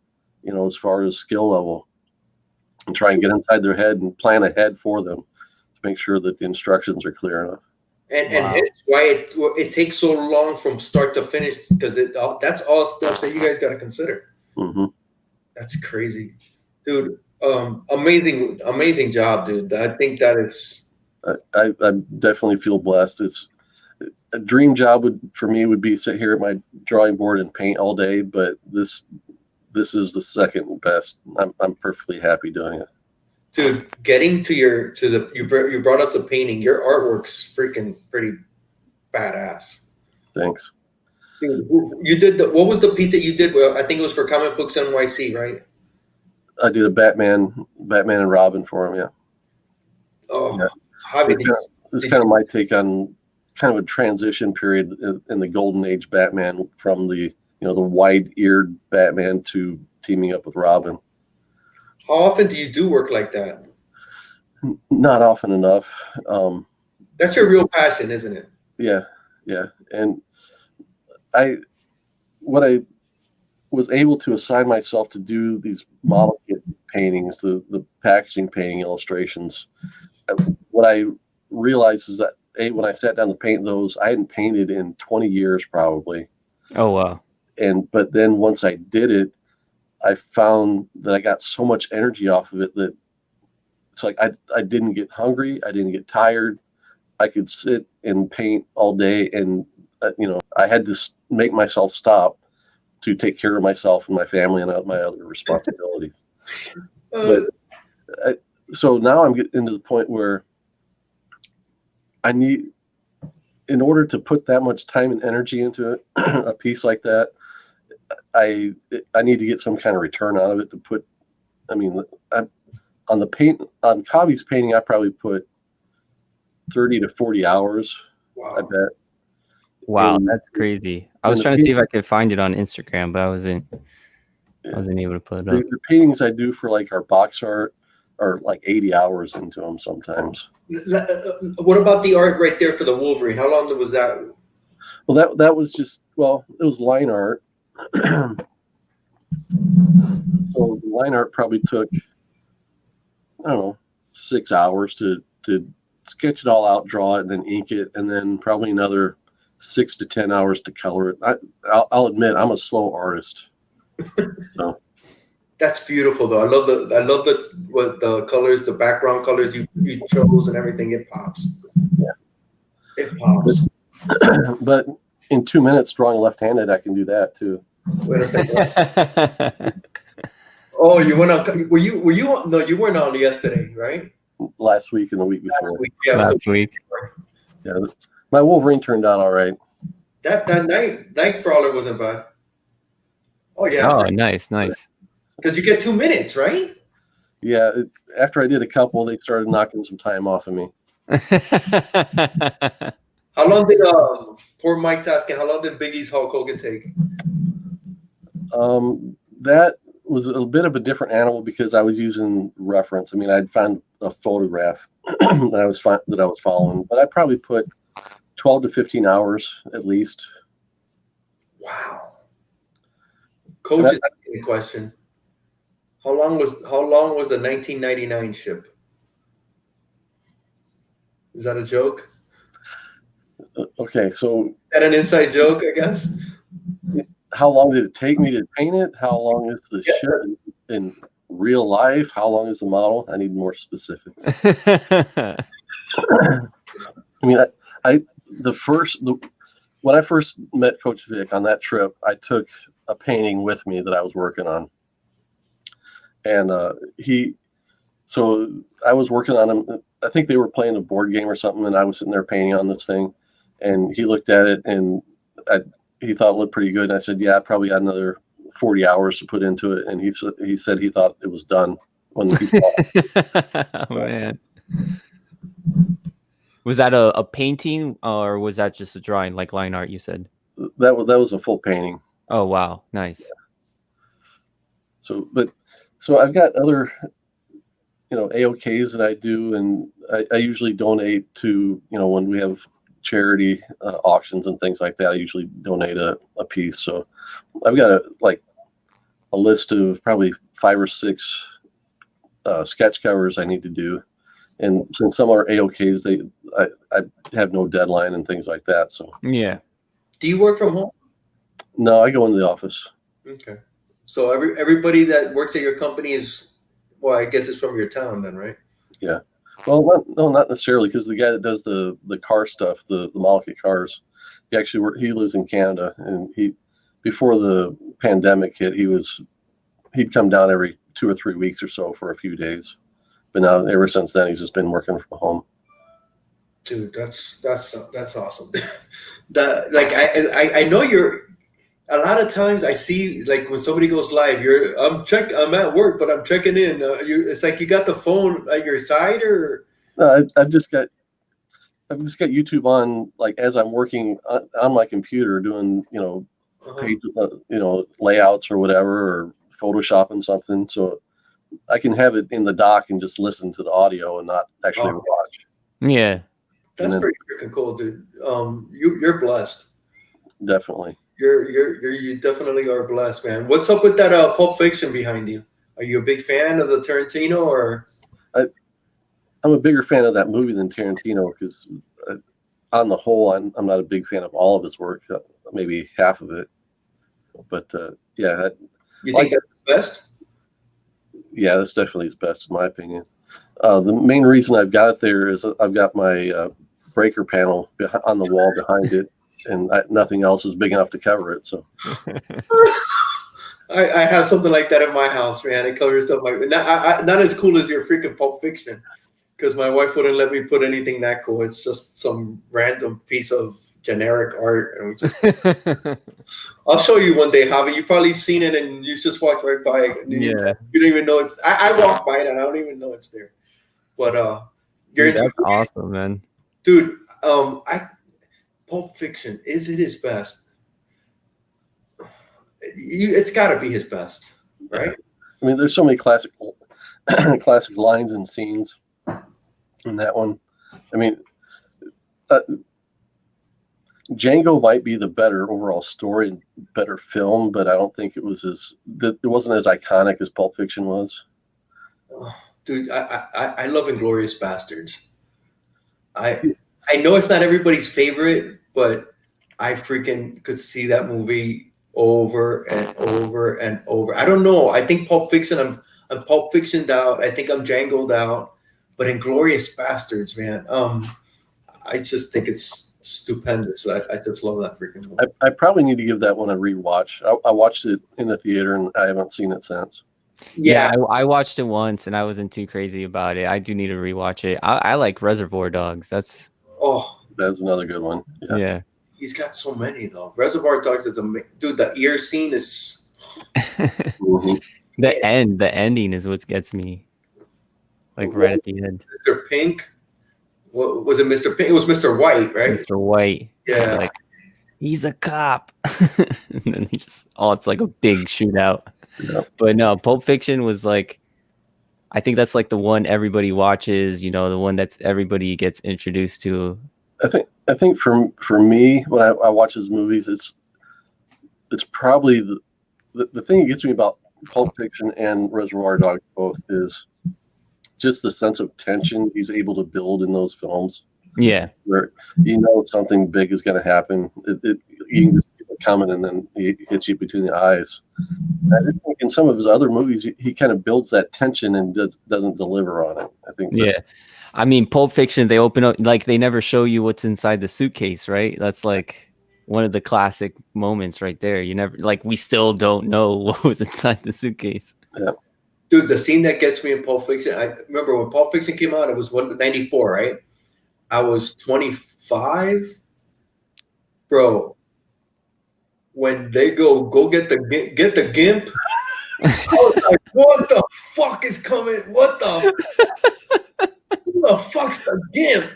as far as skill level, and try and get inside their head and plan ahead for them to make sure that the instructions are clear enough. And hence why it takes so long from start to finish, because that's all steps that you guys got to consider. Mm-hmm. That's crazy, dude. Amazing job, dude. I think that is. I definitely feel blessed. It's a dream job for me would be sit here at my drawing board and paint all day, but this is the second best. I'm perfectly happy doing it. Dude, getting to you brought up the painting. Your artwork's freaking pretty badass. Thanks. Dude, you did what was the piece that you did? Well, I think it was for Comic Books NYC, right? I did a Batman and Robin for him. Yeah. Oh, yeah. It's kind of my take on kind of a transition period in the golden age Batman, from the the wide-eared Batman to teaming up with Robin. How often do you do work like that? Not often enough. That's your real passion, isn't it? Yeah. And what I was able to assign myself to do these model kit paintings, the packaging painting illustrations. What I realized is that when I sat down to paint those, I hadn't painted in 20 years probably. Oh wow. But then once I did it, I found that I got so much energy off of it that it's like I didn't get hungry, I didn't get tired. I could sit and paint all day, and I had to make myself stop to take care of myself and my family and my other responsibilities. So now I'm getting to the point where I need, in order to put that much time and energy into it, a piece like that, I need to get some kind of return out of it to put. I mean, on Javi's painting, I probably put 30 to 40 hours. Wow. I bet. Wow, that's crazy. I was trying to see if I could find it on Instagram, but I wasn't able to put it up. The paintings I do for like our box art are like 80 hours into them sometimes. What about the art right there for the Wolverine? How long was that? Well, that was just, it was line art. So the line art probably took, I don't know, 6 hours to sketch it all out, draw it, and then ink it, and then probably another 6 to 10 hours to color it. I'll admit I'm a slow artist. So. That's beautiful, though. I love what the colors, the background colors you chose, and everything. It pops. Yeah, it pops. But in 2 minutes, drawing left-handed, I can do that too. Wait a second. Oh, you went on? Were you? No, you weren't on yesterday, right? Last week and the week before. Last week. Yeah, my Wolverine turned out all right. That Nightcrawler wasn't bad. Oh yeah. Oh, nice. Because you get 2 minutes, right? Yeah. After I did a couple, they started knocking some time off of me. How long did poor Mike's asking? How long did Biggie's Hulk Hogan take? That was a bit of a different animal because I was using reference. I mean, I'd found a photograph that I was following, but I probably put 12 to 15 hours at least. Wow. Coach is asking a question. How long was the 1999 ship? Is that a joke? Okay, so is that an inside joke, I guess? How long did it take me to paint it? How long is the ship in real life? How long is the model? I need more specifics. I mean, when I first met Coach Vic on that trip, I took a painting with me that I was working on, and so I was working on him. I think they were playing a board game or something, and I was sitting there painting on this thing, and he looked at it and he thought it looked pretty good. And I said, yeah, I probably got another 40 hours to put into it. And he said he thought it was done when he saw it. Oh, man. Was that a painting or was that just a drawing, like line art, you said? That was a full painting. Oh, wow. Nice. Yeah. So I've got other, AOKs that I do, and I usually donate to, when we have charity auctions and things like that. I usually donate a piece. So I've got a list of probably 5 or 6 sketch covers I need to do. And since some are AOKs, I have no deadline and things like that. So Yeah. Do you work from home? no, I go into the office. Okay. So everybody that works at your company is, well, I guess it's from your town then, right? Yeah. Well, not necessarily, because the guy that does the car stuff, the model kit cars, he lives in Canada, and before the pandemic hit, he'd come down every 2 or 3 weeks or so for a few days. But now, ever since then, he's just been working from home. Dude, that's awesome. I know you're. A lot of times I see, like, when somebody goes live, I'm at work, but I'm checking in. It's like you got the phone at your side, or I've just got YouTube on, like, as I'm working on my computer doing page, layouts or whatever, or photoshopping something, so I can have it in the dock and just listen to the audio and not actually watch. Yeah. That's pretty freaking cool, dude. You're blessed. Definitely. You definitely are blessed, man. What's up with that Pulp Fiction behind you? Are you a big fan of the Tarantino, or? I'm a bigger fan of that movie than Tarantino, because on the whole, I'm not a big fan of all of his work, maybe half of it. But yeah. You think that's the best? Yeah, that's definitely his best in my opinion. The main reason I've got it there is I've got my breaker panel on the wall behind it, and nothing else is big enough to cover it. So I have something like that in my house, man. It covers up my not as cool as your freaking Pulp Fiction, because my wife wouldn't let me put anything that cool. It's just some random piece of generic art, and I'll show you one day, Javi. You've probably seen it, and you just walked right by it. And you don't even know it's. I walk by it, and I don't even know it's there. But that's awesome, man. Dude. Pulp Fiction, is it his best? It's got to be his best, right? I mean, there's so many classic lines and scenes in that one. I mean, Django might be the better overall story and better film, but I don't think it wasn't as iconic as Pulp Fiction was. Oh, dude, I love Inglourious Bastards. I know it's not everybody's favorite, but I freaking could see that movie over and over and over. I don't know. I think Pulp Fiction, I'm Pulp Fictioned out. I think I'm Django'd out. But Inglourious Bastards, man, I just think it's stupendous. I just love that freaking movie. I probably need to give that one a rewatch. I watched it in the theater, and I haven't seen it since. Yeah, I watched it once, and I wasn't too crazy about it. I do need to rewatch it. I like Reservoir Dogs. That's another good one. Yeah. He's got so many though. Reservoir Dogs is amazing. Dude, the ear scene is the ending is what gets me. Like right at the end. Mr. Pink. What was it, Mr. Pink? It was Mr. White, right? Mr. White. Yeah. It's like, he's a cop. And then it's like a big shootout. Yeah. But no, Pulp Fiction was like, I think that's like the one everybody watches, the one that's everybody gets introduced to. I think for me, when I watch his movies, it's probably the thing that gets me about Pulp Fiction and Reservoir Dogs both is just the sense of tension he's able to build in those films. Yeah, where something big is going to happen. You can just keep it coming, and then he hits you between the eyes. I think in some of his other movies, he kind of builds that tension and doesn't deliver on it. I think. Yeah. I mean, Pulp Fiction, they open up, like, they never show you what's inside the suitcase, right? That's like one of the classic moments right there. You never, like, we still don't know what was inside the suitcase. Yeah. Dude, the scene that gets me in Pulp Fiction, I remember when Pulp Fiction came out, it was 94, right? I was 25. Bro, when they go get the gimp, I was like, what the fuck is coming? What the who the fuck's the gimp?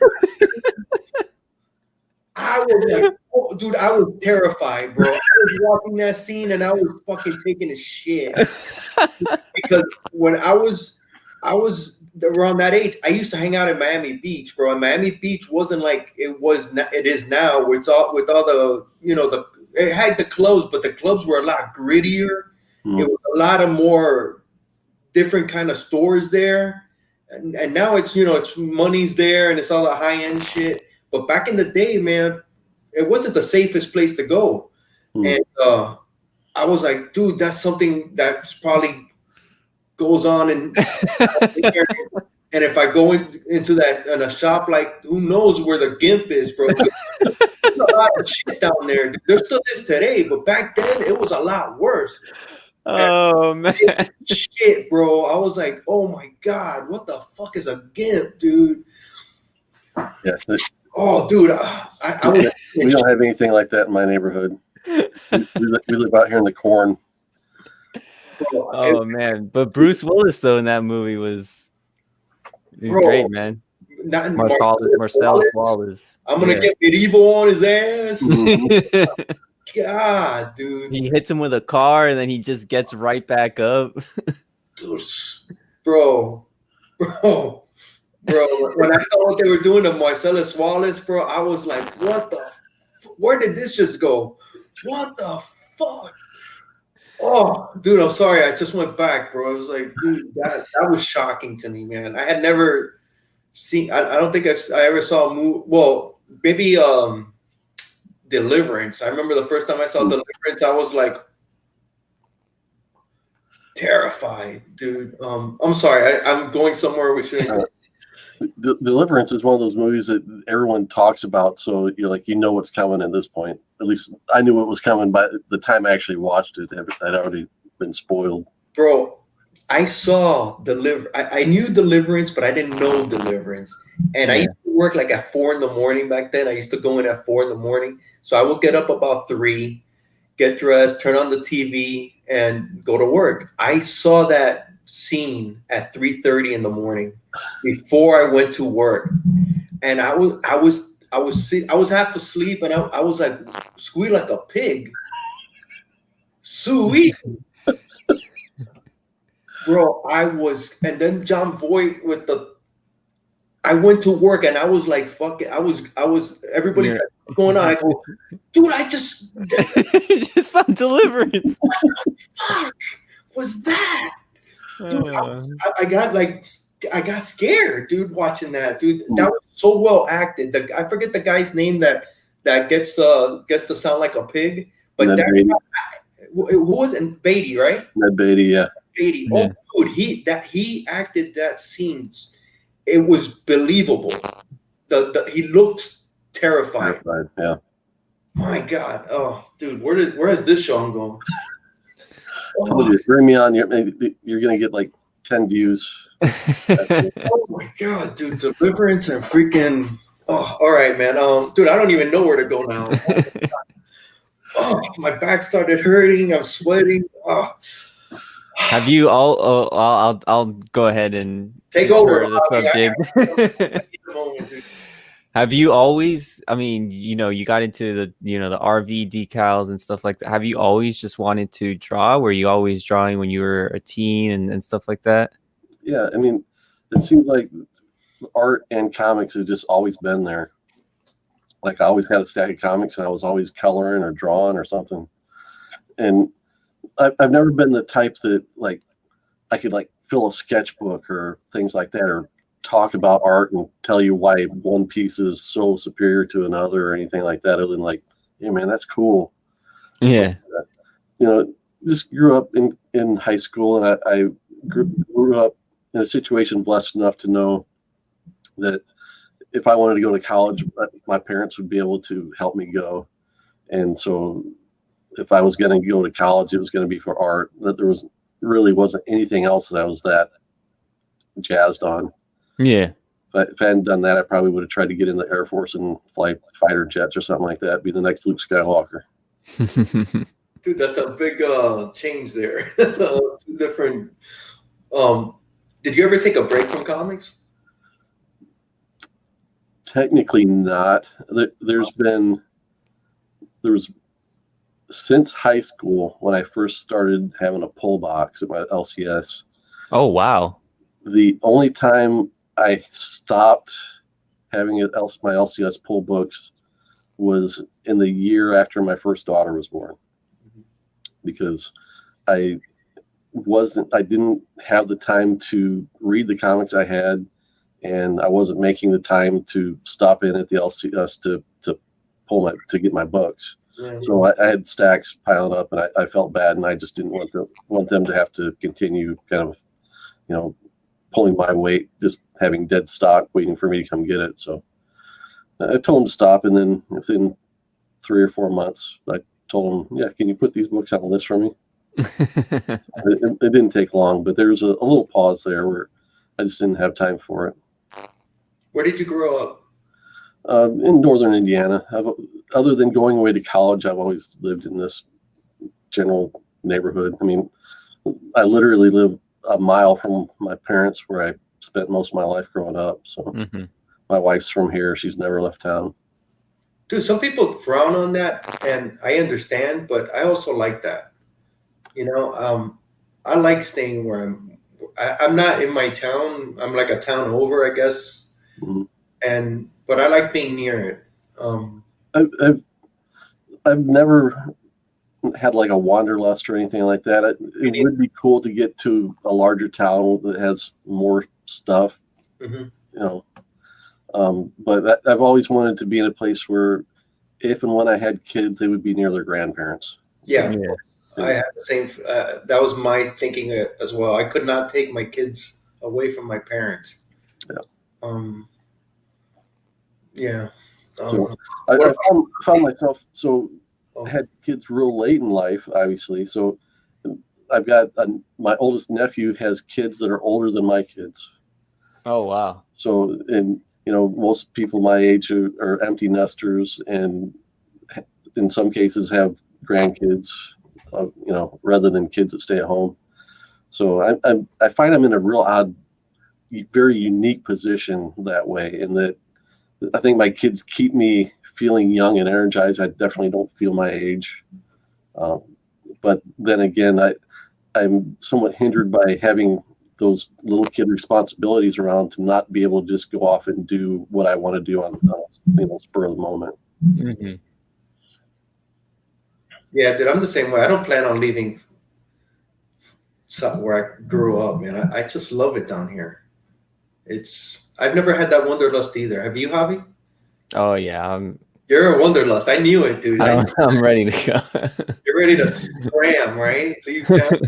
I was like, oh, dude, I was terrified, bro. I was watching that scene and I was fucking taking a shit. Because when I was I was around that age. I used to hang out in Miami Beach, bro. And Miami Beach wasn't like it is now, where it's all with all the it had the clubs, but the clubs were a lot grittier. It was a lot of more different kind of stores there, and now it's it's money's there and it's all the high end shit. But back in the day, man, it wasn't the safest place to go, and I was like, dude, that's something that's probably goes on and if I go into that in a shop, like who knows where the gimp is, bro? There's a lot of shit down there. There still is today, but back then it was a lot worse. Oh man, shit, bro! I was like, oh my god, what the fuck is a gimp, dude? Yeah. Oh, dude, we don't have anything like that in my neighborhood. We live out here in the corn. Oh man, but Bruce Willis though in that movie was great, man. Marcellus Wallace. I'm gonna get medieval on his ass. God, dude. He hits him with a car and then he just gets right back up. Dude, bro. When I saw what they were doing to Marcellus Wallace, bro, I was like, where did this just go? What the fuck? Oh, dude, I'm sorry. I just went back, bro. I was like, dude, that was shocking to me, man. I had never seen, I don't think I ever saw a movie. Well, maybe Deliverance. I remember the first time I saw Deliverance, I was like terrified, dude. I'm sorry. I'm going somewhere we shouldn't. Deliverance is one of those movies that everyone talks about, so you know what's coming at this point. At least I knew what was coming by the time I actually watched it. I'd already been spoiled. Bro, I saw I knew Deliverance, but I didn't know Deliverance. And I used to work like at 4 a.m. back then. I used to go in at 4 a.m. So I would get up about 3, get dressed, turn on the TV, and go to work. I saw that scene at 3:30 in the morning before I went to work, and I was half asleep, and I was like squeal like a pig. Sweet. Bro, and then John Voight with I went to work and I was like, fuck it. I was everybody's like, what's going on? I go, dude, I just saw Deliverance. What the fuck was that? Dude, I got scared, dude, watching that. Dude, that was so well acted. I forget the guy's name that gets to sound like a pig. But who was it? Beatty, right? Ned Beatty, yeah. Beatty. Yeah. Oh, dude, he acted that scene. It was believable. He looked terrified. Yeah. My God. Oh, dude, where has this show gone? Told you, bring me on. You're gonna get like 10 views. Oh my God, dude! Deliverance and freaking. Oh, all right, man. Dude, I don't even know where to go now. Oh, my back started hurting. I'm sweating. Oh. Have you all? I'll go ahead and take over the subject. Have you always, I mean, you got into the RV decals and stuff like that. Have you always just wanted to draw? Were you always drawing when you were a teen and stuff like that? Yeah, I mean, it seems like art and comics have just always been there. Like I always had a stack of comics and I was always coloring or drawing or something. And I've never been the type that like I could like fill a sketchbook or things like that, or talk about art and tell you why one piece is so superior to another or anything like that, other than like, hey man, that's cool. Yeah. Just grew up in high school, and I grew up in a situation blessed enough to know that if I wanted to go to college, my parents would be able to help me go. And so if I was going to go to college, it was going to be for art. That there really wasn't anything else that I was that jazzed on. Yeah. But if I hadn't done that, I probably would have tried to get in the Air Force and fly fighter jets or something like that. Be the next Luke Skywalker. Dude, that's a big change there. Two different. Did you ever take a break from comics? Technically not. There was since high school when I first started having a pull box at my LCS. Oh wow! The only time I stopped having my LCS pull books was in the year after my first daughter was born, because I didn't have the time to read the comics I had, and I wasn't making the time to stop in at the LCS to get my books. Yeah. So I had stacks piling up, and I felt bad, and I just didn't want them to have to continue kind of, pulling my weight, just having dead stock waiting for me to come get it. So I told them to stop, and then within 3 or 4 months, I told them, yeah, can you put these books on the list for me? It didn't take long, but there's a little pause there where I just didn't have time for it. Where did you grow up? In northern Indiana. Other than going away to college, I've always lived in this general neighborhood. I mean, I literally live a mile from my parents, where I spent most of my life growing up. So my wife's from here. She's never left town. Dude, some people frown on that, and I understand, but I also like that. I like staying where I'm not in my town. I'm like a town over, I guess. Mm-hmm. But I like being near it. I've never had like a wanderlust or anything like that. It would be cool to get to a larger town that has more stuff, but I've always wanted to be in a place where if and when I had kids, they would be near their grandparents. Yeah. I had the same. That was my thinking as well. I could not take my kids away from my parents. Yeah. So I found myself. So I had kids real late in life, obviously. So I've got my oldest nephew has kids that are older than my kids. Oh wow! So most people my age are empty nesters, and in some cases have grandkids. Rather than kids that stay at home. So I find I'm in a real odd, very unique position that way, in that I think my kids keep me feeling young and energized. I definitely don't feel my age. But then again, I'm somewhat hindered by having those little kid responsibilities around to not be able to just go off and do what I want to do on spur of the moment. Mm-hmm. Yeah, dude, I'm the same way. I don't plan on leaving where I grew up, man. I just love it down here. I've never had that wanderlust either. Have you, Javi? Oh yeah, you're a wanderlust. I knew it, dude. I'm ready to go. You're ready to scram, right? Leave town.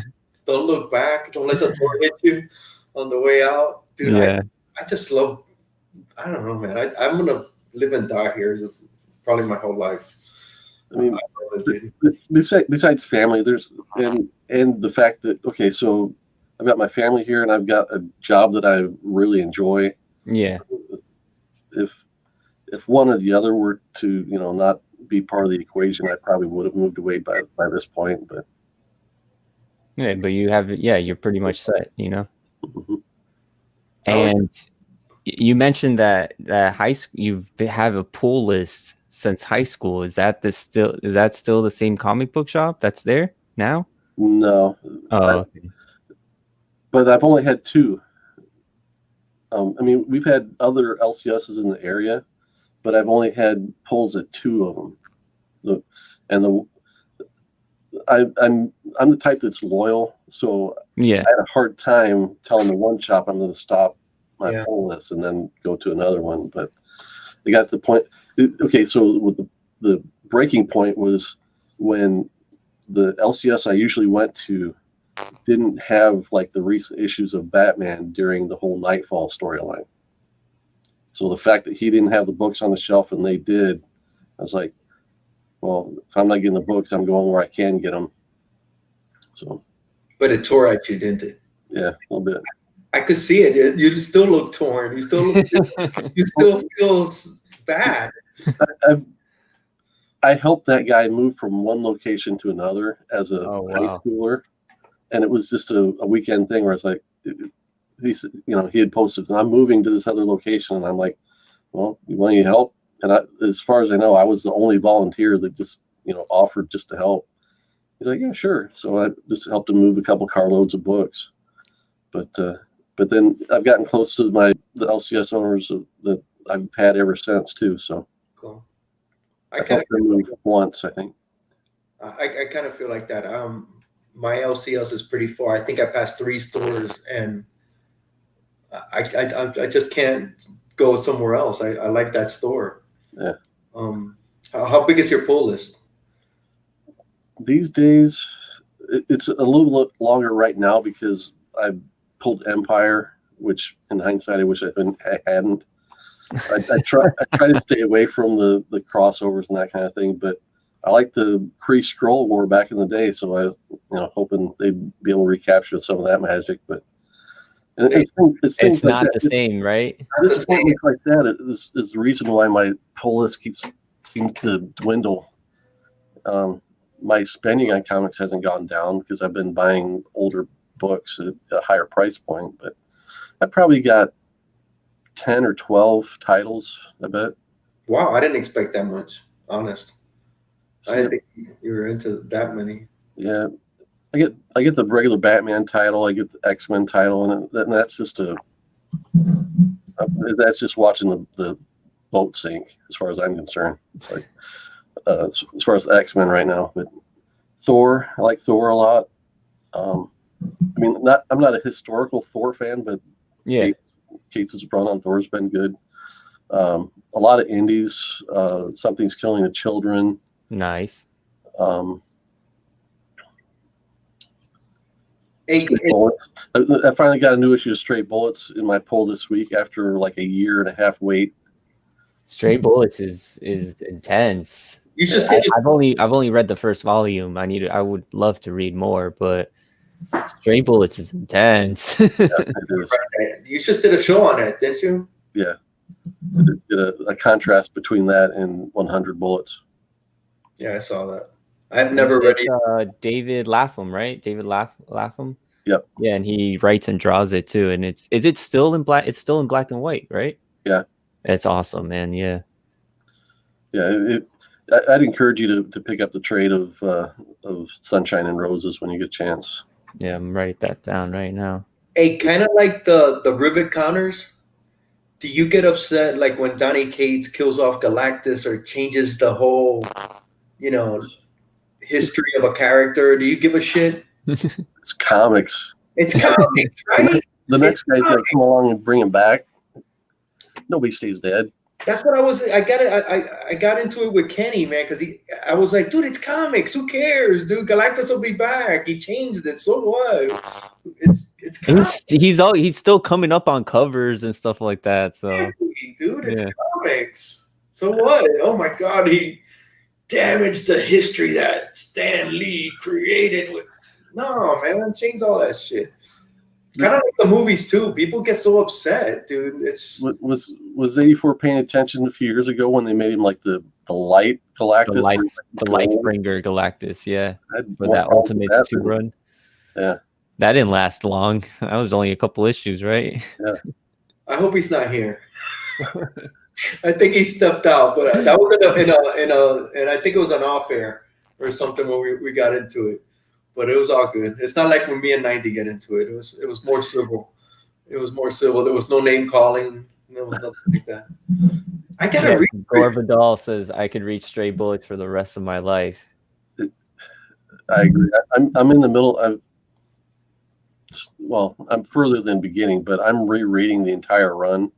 Don't look back. Don't let the door hit you on the way out, dude. Yeah. I just love. I don't know, man. I'm gonna live and die here, probably my whole life. I mean, besides family, there's and the fact that so I've got my family here, and I've got a job that I really enjoy. Yeah. If one or the other were to not be part of the equation, I probably would have moved away by this point. But yeah, but you're pretty much set, Mm-hmm. And you mentioned that high school you have a pull list since high school. Is that still the same comic book shop that's there now? No. Okay. But I've only had 2. I mean, we've had other LCSs in the area, but I've only had pulls at 2 of them. I'm the type that's loyal, so yeah, I had a hard time telling the one shop I'm going to stop my pull list and then go to another one. But they got to the point. Okay, so with the breaking point was when the LCS I usually went to didn't have like the recent issues of Batman during the whole Nightfall storyline. So the fact that he didn't have the books on the shelf and they did, I was like, well, if I'm not getting the books, I'm going where I can get them. So, but it tore at you, didn't it? Yeah, a little bit. I could see it. You still look torn. You still feel bad. I helped that guy move from one location to another as a high schooler, and it was just a weekend thing where it's like, he had posted, and I'm moving to this other location, and I'm like, well, you want any help? And as far as I know, I was the only volunteer that just offered just to help. He's like, yeah, sure. So I just helped him move a couple carloads of books. But But then I've gotten close to the LCS owners that I've had ever since too. So Cool. I helped them move once, I think. I kind of feel like that. My LCS is pretty far. I think I passed 3 stores, and I just can't go somewhere else. I like that store. Yeah. How big is your pull list? These days, it's a little longer right now because I pulled Empire, which in hindsight I wish I hadn't. I try to stay away from the crossovers and that kind of thing, but I like the Kree Scroll War back in the day, so I was hoping they'd be able to recapture some of that magic. But it's not the same, right? Disappointments like that is the reason why my pull list seems to dwindle. My spending on comics hasn't gone down because I've been buying older books at a higher price point, but I probably got 10 or 12 titles, I bet. Wow, I didn't expect that much, honest. I didn't think you were into that many. Yeah. I get the regular Batman title, I get the X-Men title, and that's just that's just watching the boat sink as far as I'm concerned. It's like as far as the X-Men right now. But Thor, I like Thor a lot. I mean, I'm not a historical Thor fan, but yeah, Kate's run on Thor has been good. A lot of indies. Something's Killing the Children. Nice. Straight Bullets. I finally got a new issue of Straight Bullets in my pull this week after like a 1.5 year wait. Straight Bullets is intense. You should I've only read the first volume. I would love to read more, but Straight Bullets is intense. Yeah, it is. You just did a show on it, didn't you? Yeah. I did a contrast between that and 100 Bullets. Yeah, I saw that. I've never read it. David Lapham, right? David Lapham. Yep. Yeah, and he writes and draws it too. And is it still in black? It's still in black and white, right? Yeah. It's awesome, man. Yeah. Yeah. I'd encourage you to pick up the trade of Sunshine and Roses when you get a chance. Yeah, I'm writing that down right now. Hey, kind of like the Rivet counters. Do you get upset like when Donny Cates kills off Galactus or changes the whole, history of a character? Do you give a shit? It's comics. It's comics, right? The next guy's gonna come along and bring him back. Nobody stays dead. That's what I got into it with Kenny, man, because I was like, dude, it's comics. Who cares, dude? Galactus will be back. He changed it. So what? It's comics. He's still coming up on covers and stuff like that. So, dude, it's comics. So what? Oh my God, he damaged the history that Stan Lee created. No, man, change all that shit. Kind of like the movies too. People get so upset, dude. Was 84 paying attention a few years ago when they made him like the light Galactus? The Lightbringer Galactus, yeah. For that Ultimates 2 run. Yeah. That didn't last long. That was only a couple issues, right? Yeah. I hope he's not here. I think he stepped out, but that was and I think it was an off air or something when we got into it. But it was all good. It's not like when me and 90 get into it. It was more civil. It was more civil. There was no name calling. There was nothing like that. I gotta read. Gore Vidal says I could read Stray Bullets for the rest of my life. I agree. I'm in the middle. I'm further than beginning, but I'm rereading the entire run,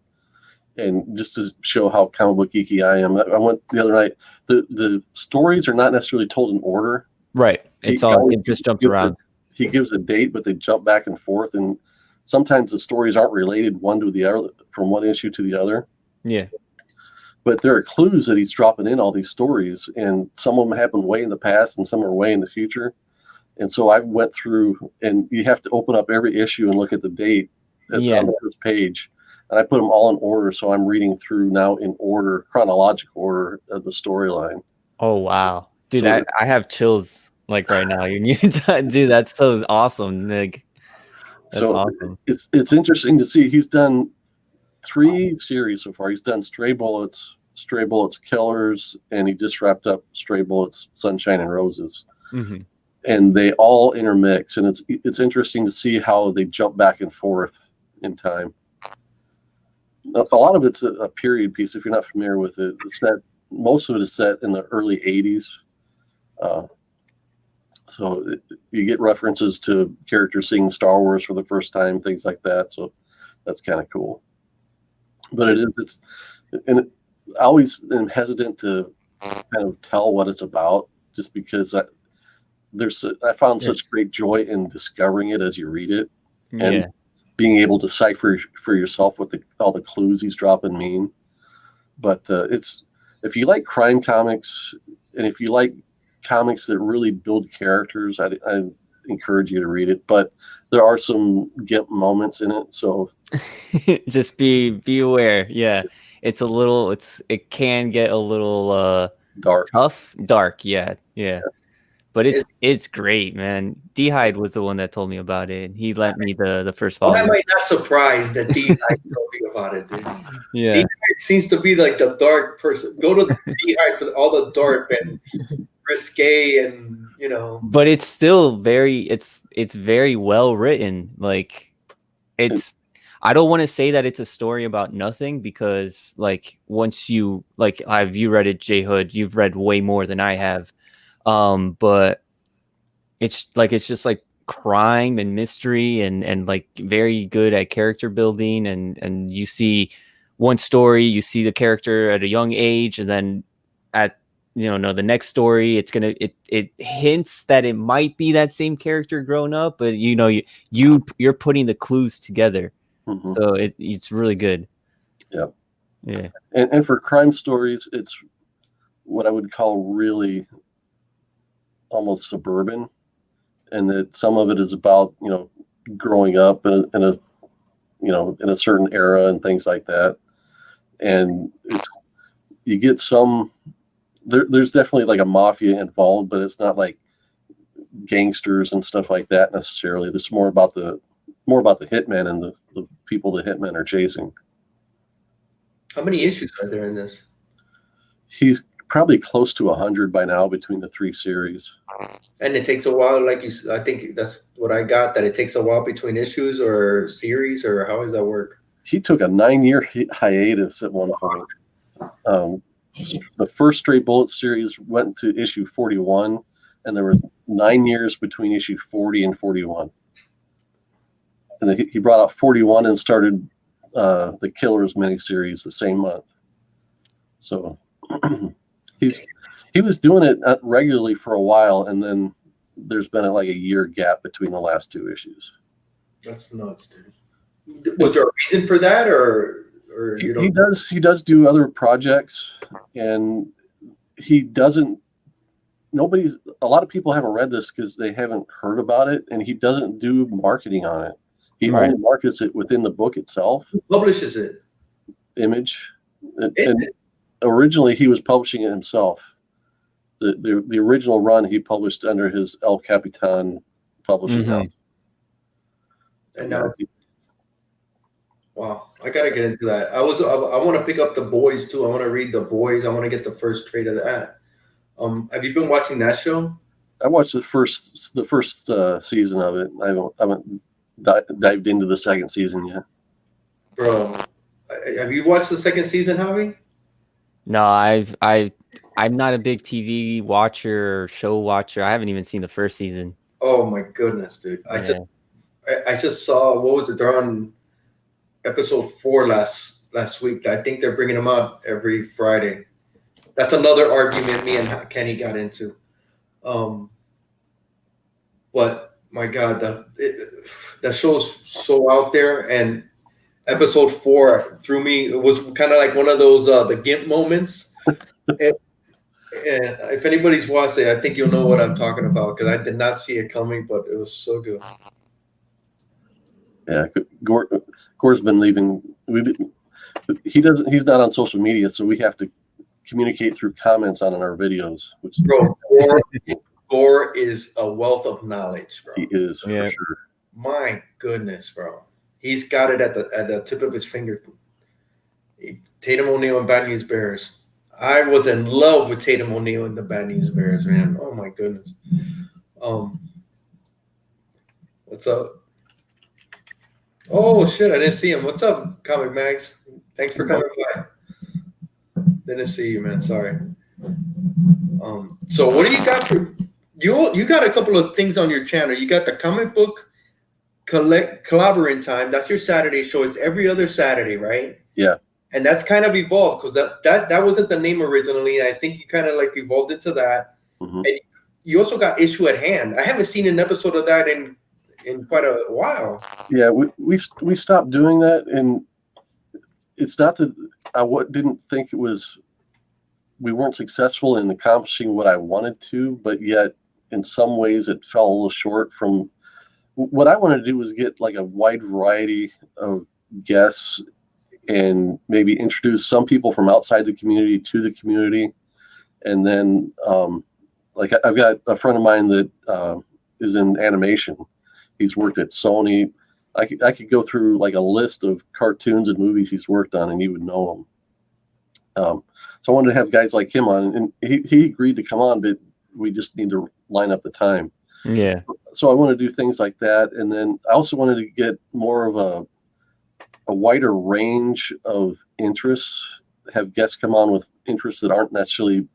and just to show how comic book geeky I am. I went the other night. The stories are not necessarily told in order. Right. It just jumps around. He gives a date, but they jump back and forth, and sometimes the stories aren't related one to the other from one issue to the other. Yeah. But there are clues that he's dropping in all these stories, and some of them happen way in the past and some are way in the future. And so I went through, and you have to open up every issue and look at the date on the first page. And I put them all in order, so I'm reading through now in order, chronological order of the storyline. Oh, wow. Dude, so I have chills like right now. Dude, that's so awesome, Nick. That's awesome. It's interesting to see. He's done 3 series so far. He's done Stray Bullets Killers, and he just wrapped up Stray Bullets Sunshine and Roses. Mm-hmm. And they all intermix, and it's interesting to see how they jump back and forth in time. A lot of it's a period piece. If you're not familiar with it, most of it is set in the early 80s. So you get references to characters seeing Star Wars for the first time, things like that. So that's kind of cool. But I always am hesitant to kind of tell what it's about, just because I found such great joy in discovering it as you read it, and being able to decipher for yourself what all the clues he's dropping mean. But if you like crime comics, and if you like comics that really build characters, I encourage you to read it. But there are some GIMP moments in it, so just be aware. Yeah, it can get a little dark. Yeah. But it's great, man. D-Hide was the one that told me about it. He lent me the first volume. Why am I not surprised that D-Hide told me about it, dude? Yeah. D-Hide seems to be like the dark person. Go to D-Hide for all the dark and risque and, But it's still very well written. Like, I don't want to say that it's a story about nothing, because like once you have you read it, JHood, you've read way more than I have. But it's just like crime and mystery and like very good at character building, and you see one story, you see the character at a young age, and then at the next story it hints that it might be that same character grown up, but you're putting the clues together. Mm-hmm. So it's really good. Yeah. Yeah. And for crime stories, it's what I would call really almost suburban, and that some of it is about growing up in a certain era and things like that. And you get some there's definitely like a mafia involved, but it's not like gangsters and stuff like that necessarily. There's more about the hitman and the people the hitmen are chasing. How many issues are there in this? He's probably close to 100 by now between the 3 series. And it takes a while, I think that's what I got, that it takes a while between issues or series, or how does that work? He took a 9-year hiatus at one point. The first Straight Bullet series went to issue 41, and there were 9 years between issue 40 and 41. And then he brought out 41 and started the Killers miniseries the same month. So he was doing it regularly for a while, and then there's been like a year gap between the last 2 issues. That's nuts, dude. Was there a reason for that, or you don't? He does do other projects, and he doesn't. A lot of people haven't read this because they haven't heard about it, and he doesn't do marketing on it. He only markets it within the book itself. Who publishes it? Image. And originally he was publishing it himself. The original run he published under his El Capitan publishing house. And now, wow, I gotta get into that. I want to pick up The Boys too. I want to read The Boys. I want to get the first trade of that. Have you been watching that show? I watched the first season of it. I haven't dived into the second season yet. Bro, have you watched the second season, Javi? No, I'm not a big TV watcher or show watcher. I haven't even seen the first season. Oh my goodness, dude! I just saw, what was it? They're on episode 4 last week. I think they're bringing them out every Friday. That's another argument me and Kenny got into. But my God, that show's so out there, and episode 4 threw me. It was kind of like one of those the GIMP moments. And if anybody's watched it, I think you'll know what I'm talking about, because I did not see it coming, but it was so good. Yeah, Gore's been leaving. He's not on social media, so we have to communicate through comments on our videos. Bro, Gore is a wealth of knowledge, bro. He is, for sure. My goodness, bro. He's got it at the tip of his finger. Tatum O'Neal and Bad News Bears. I was in love with Tatum O'Neal and the Bad News Bears, man. Oh my goodness. What's up? Oh shit, I didn't see him. What's up, Comic Mags? Thanks for coming by. Didn't see you, man. Sorry. So what do you got for you got a couple of things on your channel. You got the comic book collaborating time. That's your Saturday show. It's every other Saturday, right? Yeah. And that's kind of evolved because that wasn't the name originally. And I think you kind of like evolved into that. Mm-hmm. And you also got Issue at Hand. I haven't seen an episode of that in quite a while. Yeah, we stopped doing that, and it's not that I didn't think it was. We weren't successful in accomplishing what I wanted to, but yet in some ways it fell a little short from what I wanted to do was get like a wide variety of guests and maybe introduce some people from outside the community to the community. And then like I've got a friend of mine that is in animation. He's worked at Sony. I could go through like a list of cartoons and movies he's worked on and you would know them. So I wanted to have guys like him on, and he agreed to come on, but we just need to line up the time. Yeah. So I want to do things like that. And then I also wanted to get more of a wider range of interests, have guests come on with interests that aren't necessarily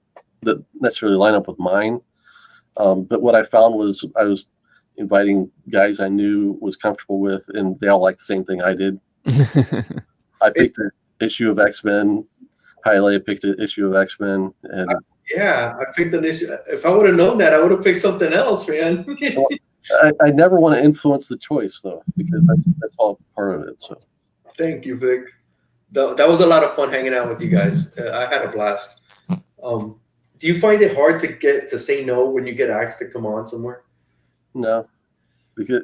line up with mine. But what I found was I was inviting guys I knew was comfortable with, and they all liked the same thing I did. I picked an issue of X-Men. Hialeah picked an issue of X-Men, and yeah, I picked an issue. If I would have known that, I would have picked something else, man. I never want to influence the choice though, because that's all part of it. So, thank you, Vic. That was a lot of fun hanging out with you guys. I had a blast. Do you find it hard to say no when you get asked to come on somewhere? No, because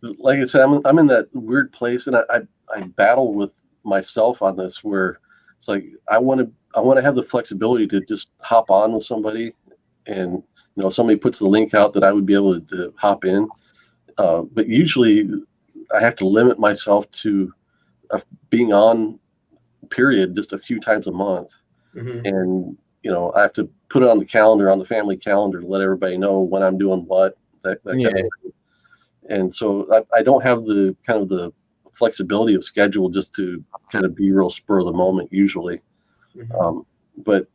like I said, I'm in that weird place, and I battle with myself on this where. It's like I want to have the flexibility to just hop on with somebody, and if somebody puts the link out that I would be able to hop in. But usually, I have to limit myself to being on, period, just a few times a month, and I have to put it on the calendar, on the family calendar, to let everybody know when I'm doing what. That kind of thing. And so I don't have the kind of the flexibility of schedule just to kind of be real spur of the moment usually. But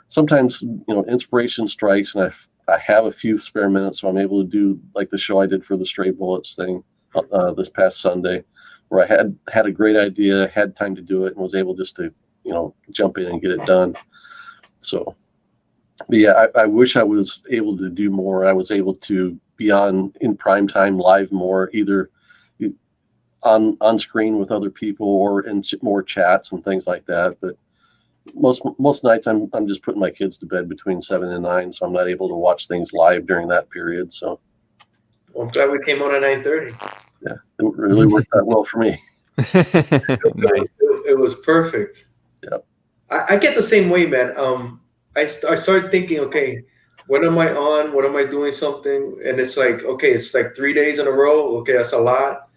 sometimes inspiration strikes and I have a few spare minutes, so I'm able to do like the show I did for the Stray Bullets thing this past Sunday, where I had a great idea, had time to do it, and was able just to jump in and get it done. So but yeah, I wish I was able to do more. I was able to be on in prime time live more, either on screen with other people or in more chats and things like that. But most nights I'm just putting my kids to bed between 7 and 9, so I'm not able to watch things live during that period. So well, I'm glad we came on at 9:30. Yeah, it really worked out well for me. Nice. It was perfect. Yeah, I get the same way, man. I started thinking, okay, when am I on? When am I doing something? And it's like, okay, it's like 3 days in a row. Okay, that's a lot.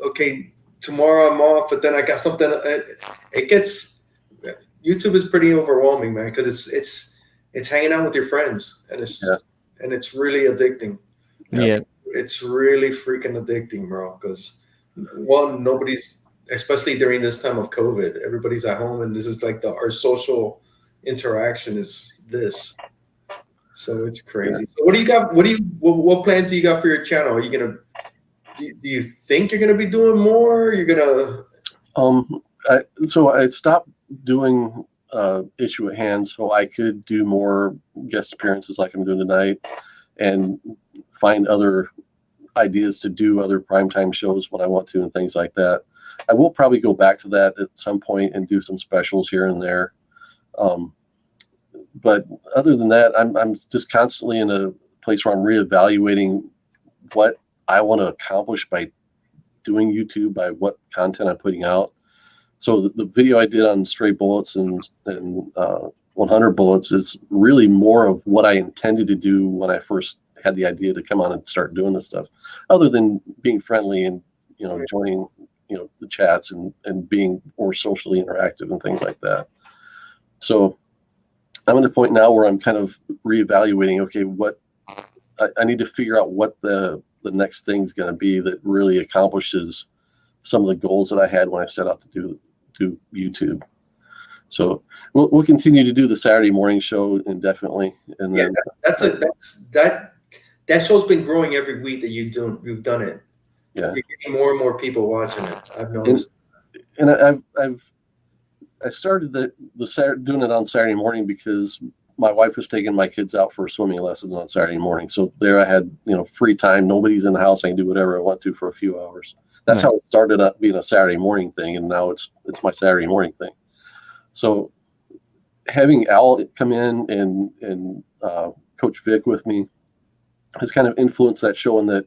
Okay, tomorrow I'm off, but then I got something. YouTube is pretty overwhelming, man, because it's hanging out with your friends, and it's really addicting. Yeah, it's really freaking addicting, bro. Because one, nobody's, especially during this time of COVID, everybody's at home, and this is like our social interaction is this. So it's crazy. So what do you got? What plans do you got for your channel? Are you gonna? Do you think you're gonna be doing more? You're gonna? So I stopped doing issue at hand, so I could do more guest appearances like I'm doing tonight, and find other ideas to do other primetime shows when I want to and things like that. I will probably go back to that at some point and do some specials here and there. But other than that, I'm just constantly in a place where I'm reevaluating what I want to accomplish by doing YouTube, by what content I'm putting out. So the video I did on Stray Bullets and 100 Bullets is really more of what I intended to do when I first had the idea to come on and start doing this stuff, other than being friendly and joining the chats and being more socially interactive and things like that. So I'm at a point now where I'm kind of reevaluating, okay, what I need to figure out what the next thing's going to be that really accomplishes some of the goals that I had when I set out to do YouTube. So we'll continue to do the Saturday morning show indefinitely, and then that show's been growing every week that you've done it. Yeah, you're getting more and more people watching it. I've noticed. And I started doing it on Saturday morning because my wife was taking my kids out for swimming lessons on Saturday morning. So there I had, free time. Nobody's in the house. I can do whatever I want to for a few hours. That's how it started up being a Saturday morning thing. And now it's my Saturday morning thing. So having Al come in and Coach Vic with me has kind of influenced that show, in that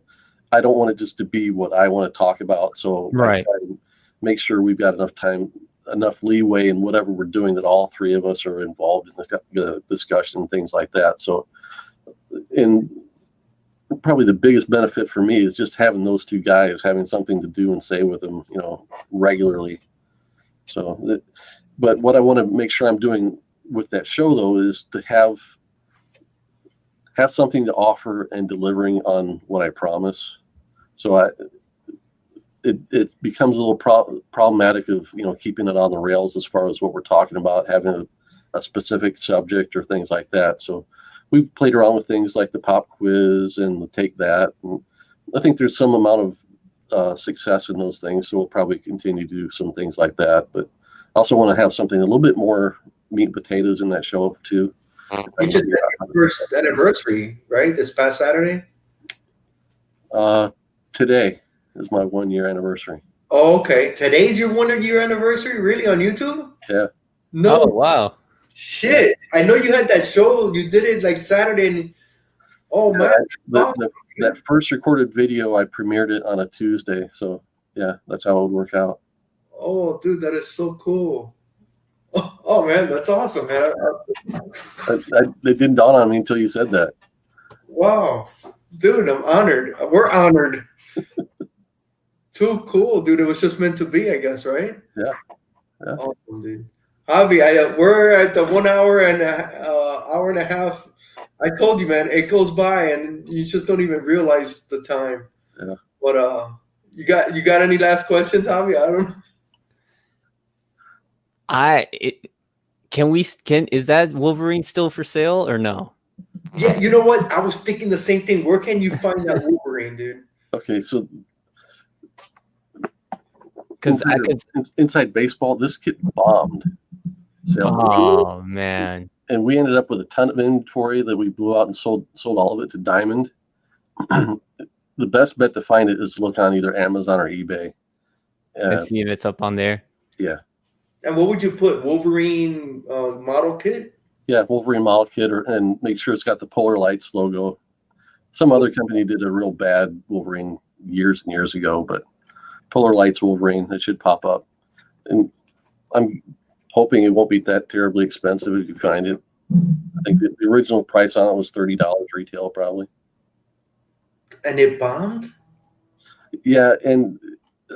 I don't want it just to be what I want to talk about. So I try to make sure we've got enough time, enough leeway in whatever we're doing, that all three of us are involved in the discussion and things like that. So, and probably the biggest benefit for me is just having those two guys, having something to do and say with them, regularly. So, but what I want to make sure I'm doing with that show, though, is to have something to offer and delivering on what I promise. So it becomes a little problematic of, keeping it on the rails as far as what we're talking about, having a specific subject or things like that. So we've played around with things like the pop quiz and the Take That. And I think there's some amount of success in those things. So we'll probably continue to do some things like that. But I also want to have something a little bit more meat and potatoes in that show too. You just had your first anniversary, right? This past Saturday? Today is my 1 year anniversary. Oh, okay. Today's your 1 year anniversary? Really? On YouTube? Yeah. No. Oh, wow. Shit. I know you had that show. You did it like Saturday. And that first recorded video, I premiered it on a Tuesday. So yeah, that's how it would work out. Oh, dude, that is so cool. Oh man, that's awesome, man. It didn't dawn on me until you said that. Wow. Dude, I'm honored. We're honored. Too cool, dude. It was just meant to be, I guess, right? Yeah. Awesome, dude. Javi, we're at the 1 hour and hour and a half. I told you, man, it goes by and you just don't even realize the time. Yeah. But you got any last questions, Javi? I don't know. Is that Wolverine still for sale or no? Yeah, you know what? I was thinking the same thing. Where can you find that Wolverine, dude? Okay, so because inside baseball, this kid bombed. Oh man! And we ended up with a ton of inventory that we blew out and sold all of it to Diamond. The best bet to find it is to look on either Amazon or eBay and see if it's up on there. Yeah. And what would you put? Wolverine model kit? Yeah, Wolverine model kit, and make sure it's got the Polar Lights logo. Some other company did a real bad Wolverine years and years ago, but Polar Lights Wolverine, it should pop up. And I'm hoping it won't be that terribly expensive if you find it. I think the original price on it was $30 retail, probably. And it bombed? Yeah, and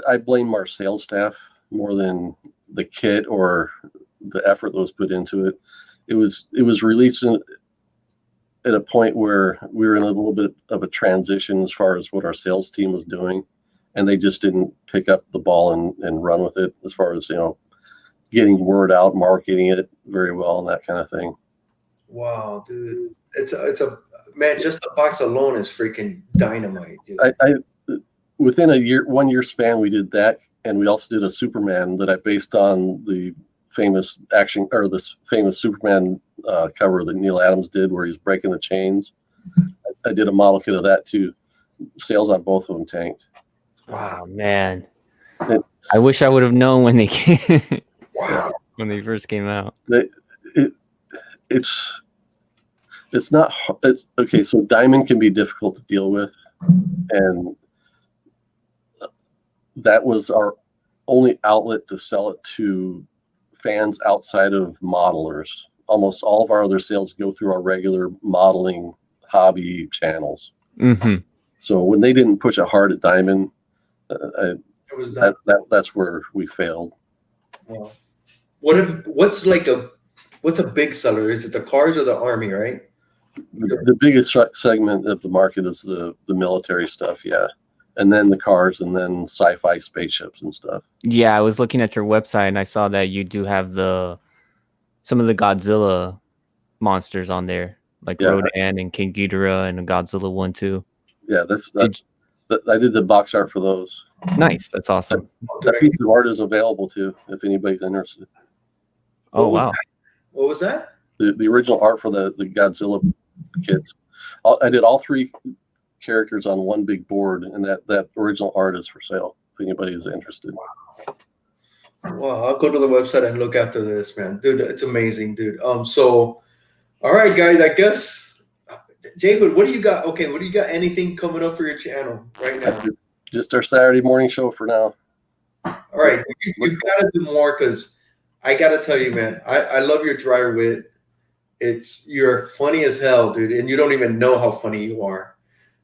I blame our sales staff more than the kit or the effort that was put into it. It was released at a point where we were in a little bit of a transition as far as what our sales team was doing, and they just didn't pick up the ball and run with it as far as getting word out, marketing it very well, and that kind of thing. Wow, dude, it's a man. Just the box alone is freaking dynamite, dude. I within a 1 year span, we did that, and we also did a Superman that I based on the famous this famous Superman cover that Neil Adams did, where he's breaking the chains. I did a model kit of that too. Sales on both of them tanked. Wow, man! I wish I would have known when they came. Wow, when they first came out. It's not okay. So Diamond can be difficult to deal with, and that was our only outlet to sell it to fans outside of modelers. Almost all of our other sales go through our regular modeling hobby channels. Mm-hmm. So when they didn't push it hard at Diamond, that's where we failed. Wow. What's a big seller? Is it the cars or the army, right? The biggest segment of the market is the military stuff, yeah, and then the cars, and then sci-fi spaceships and stuff. Yeah, I was looking at your website and I saw that you do have some of the Godzilla monsters on there, like Rodan and King Ghidorah and a Godzilla one too. Yeah, I did the box art for those. Nice, that's awesome. That piece of art is available too, if anybody's interested. Oh wow! What was that? The original art for the Godzilla kits. I did all 3 characters on one big board, and that original art is for sale if anybody is interested. Well, I'll go to the website and look after this, man. Dude, it's amazing, dude. So, all right, guys, I guess, JHood, what do you got? Okay, what do you got? Anything coming up for your channel right now? Just our Saturday morning show for now. All right, you got to do more, because I got to tell you, man, I love your dry wit. You're funny as hell, dude, and you don't even know how funny you are.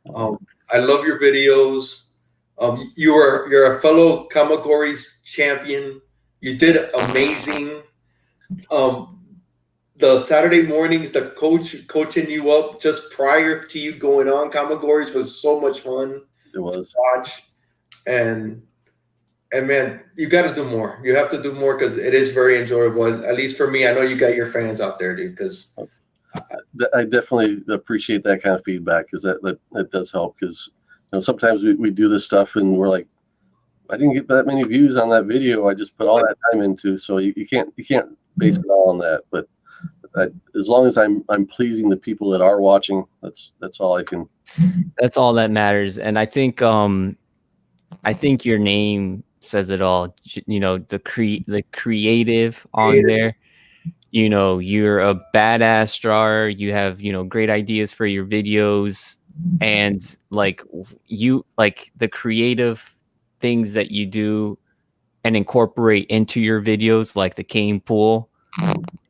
I love your videos. You're a fellow Kamagories champion. You did amazing. The Saturday mornings, the coaching you up just prior to you going on Kamagories was so much fun. It was to watch, and man, you got to do more. You have to do more, because it is very enjoyable. At least for me, I know you got your fans out there, dude. Because I definitely appreciate that kind of feedback, because that does help. Because sometimes we do this stuff and we're like, I didn't get that many views on that video I just put all that time into. So you can't base it all on that. But as long as I'm pleasing the people that are watching, that's all I can. That's all that matters. And I think your name says it all. The creative on there. You're a badass drawer. You have great ideas for your videos, and the creative things that you do and incorporate into your videos, like the cane pool.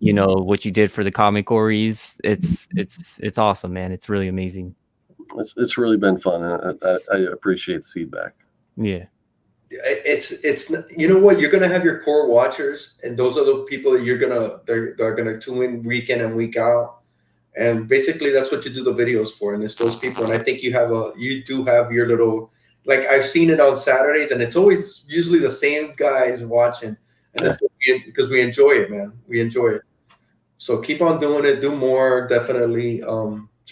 What you did for the Kamagories. It's awesome, man. It's really amazing. It's really been fun, and I appreciate the feedback. Yeah. It's you know what, you're gonna have your core watchers, and those are the people that they're gonna tune in week in and week out, and basically that's what you do the videos for, and it's those people. And I think you do have your little, like, I've seen it on Saturdays, and it's always usually the same guys watching, and it's because we enjoy it, man. We enjoy it. So keep on doing it, do more, definitely.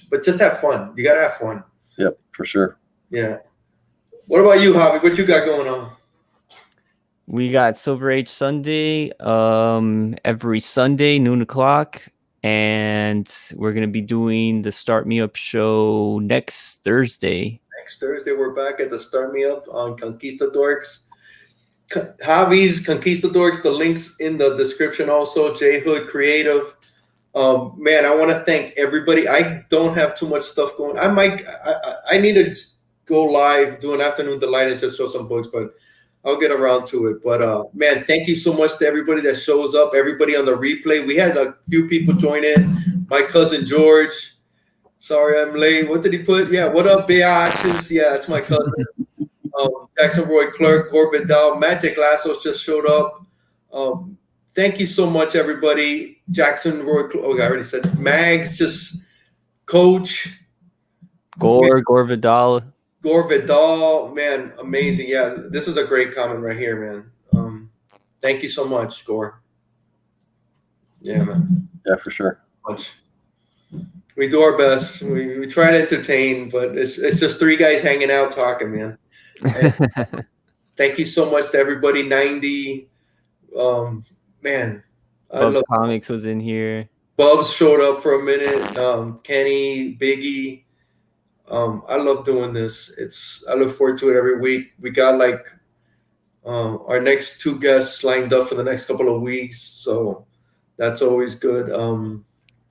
But just have fun. You gotta have fun. Yep, for sure. Yeah. What about you, Javi? What you got going on? We got Silver Age Sunday every Sunday, noon o'clock. And we're going to be doing the Start Me Up show next Thursday. Next Thursday, we're back at the Start Me Up on Conquistadorks. Javi's Conquistadorks, the link's in the description also. JHood Creative. Man, I want to thank everybody. I don't have too much stuff going. I need to go live, do an afternoon delight, and just show some books, but I'll get around to it. But man, thank you so much to everybody that shows up, everybody on the replay. We had a few people join in. My cousin George. Sorry I'm late. What did he put? Yeah, what up, biatches? Yeah, that's my cousin. Jackson Roy Clark, Gore Vidal, Magic Lassos just showed up. Thank you so much, everybody. Jackson Roy Clark, I already said Mags, just Coach. Gore Vidal. Gore Vidal, man, amazing. Yeah, this is a great comment right here, man. Thank you so much, Gore. Yeah, man. Yeah, for sure. We do our best. We try to entertain, but it's just 3 guys hanging out talking, man. Thank you so much to everybody. 90, man. Bubs Comics was in here. Bubs showed up for a minute. Kenny, Biggie. I love doing this. I look forward to it every week. We got like our next 2 guests lined up for the next couple of weeks, so that's always good.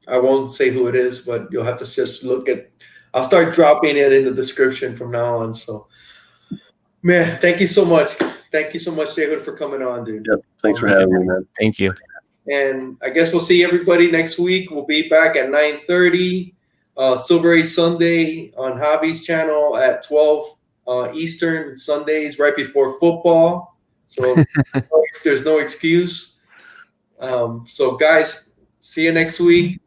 I won't say who it is, but you'll have to just look at. I'll start dropping it in the description from now on. So, man, thank you so much. Thank you so much, JHood, for coming on, dude. Yep. Thanks for having me, man. Thank you. And I guess we'll see everybody next week. We'll be back at 9:30. Silver Age Sunday on Javi's channel at 12 Eastern Sundays, right before football. So there's no excuse. So guys, see you next week.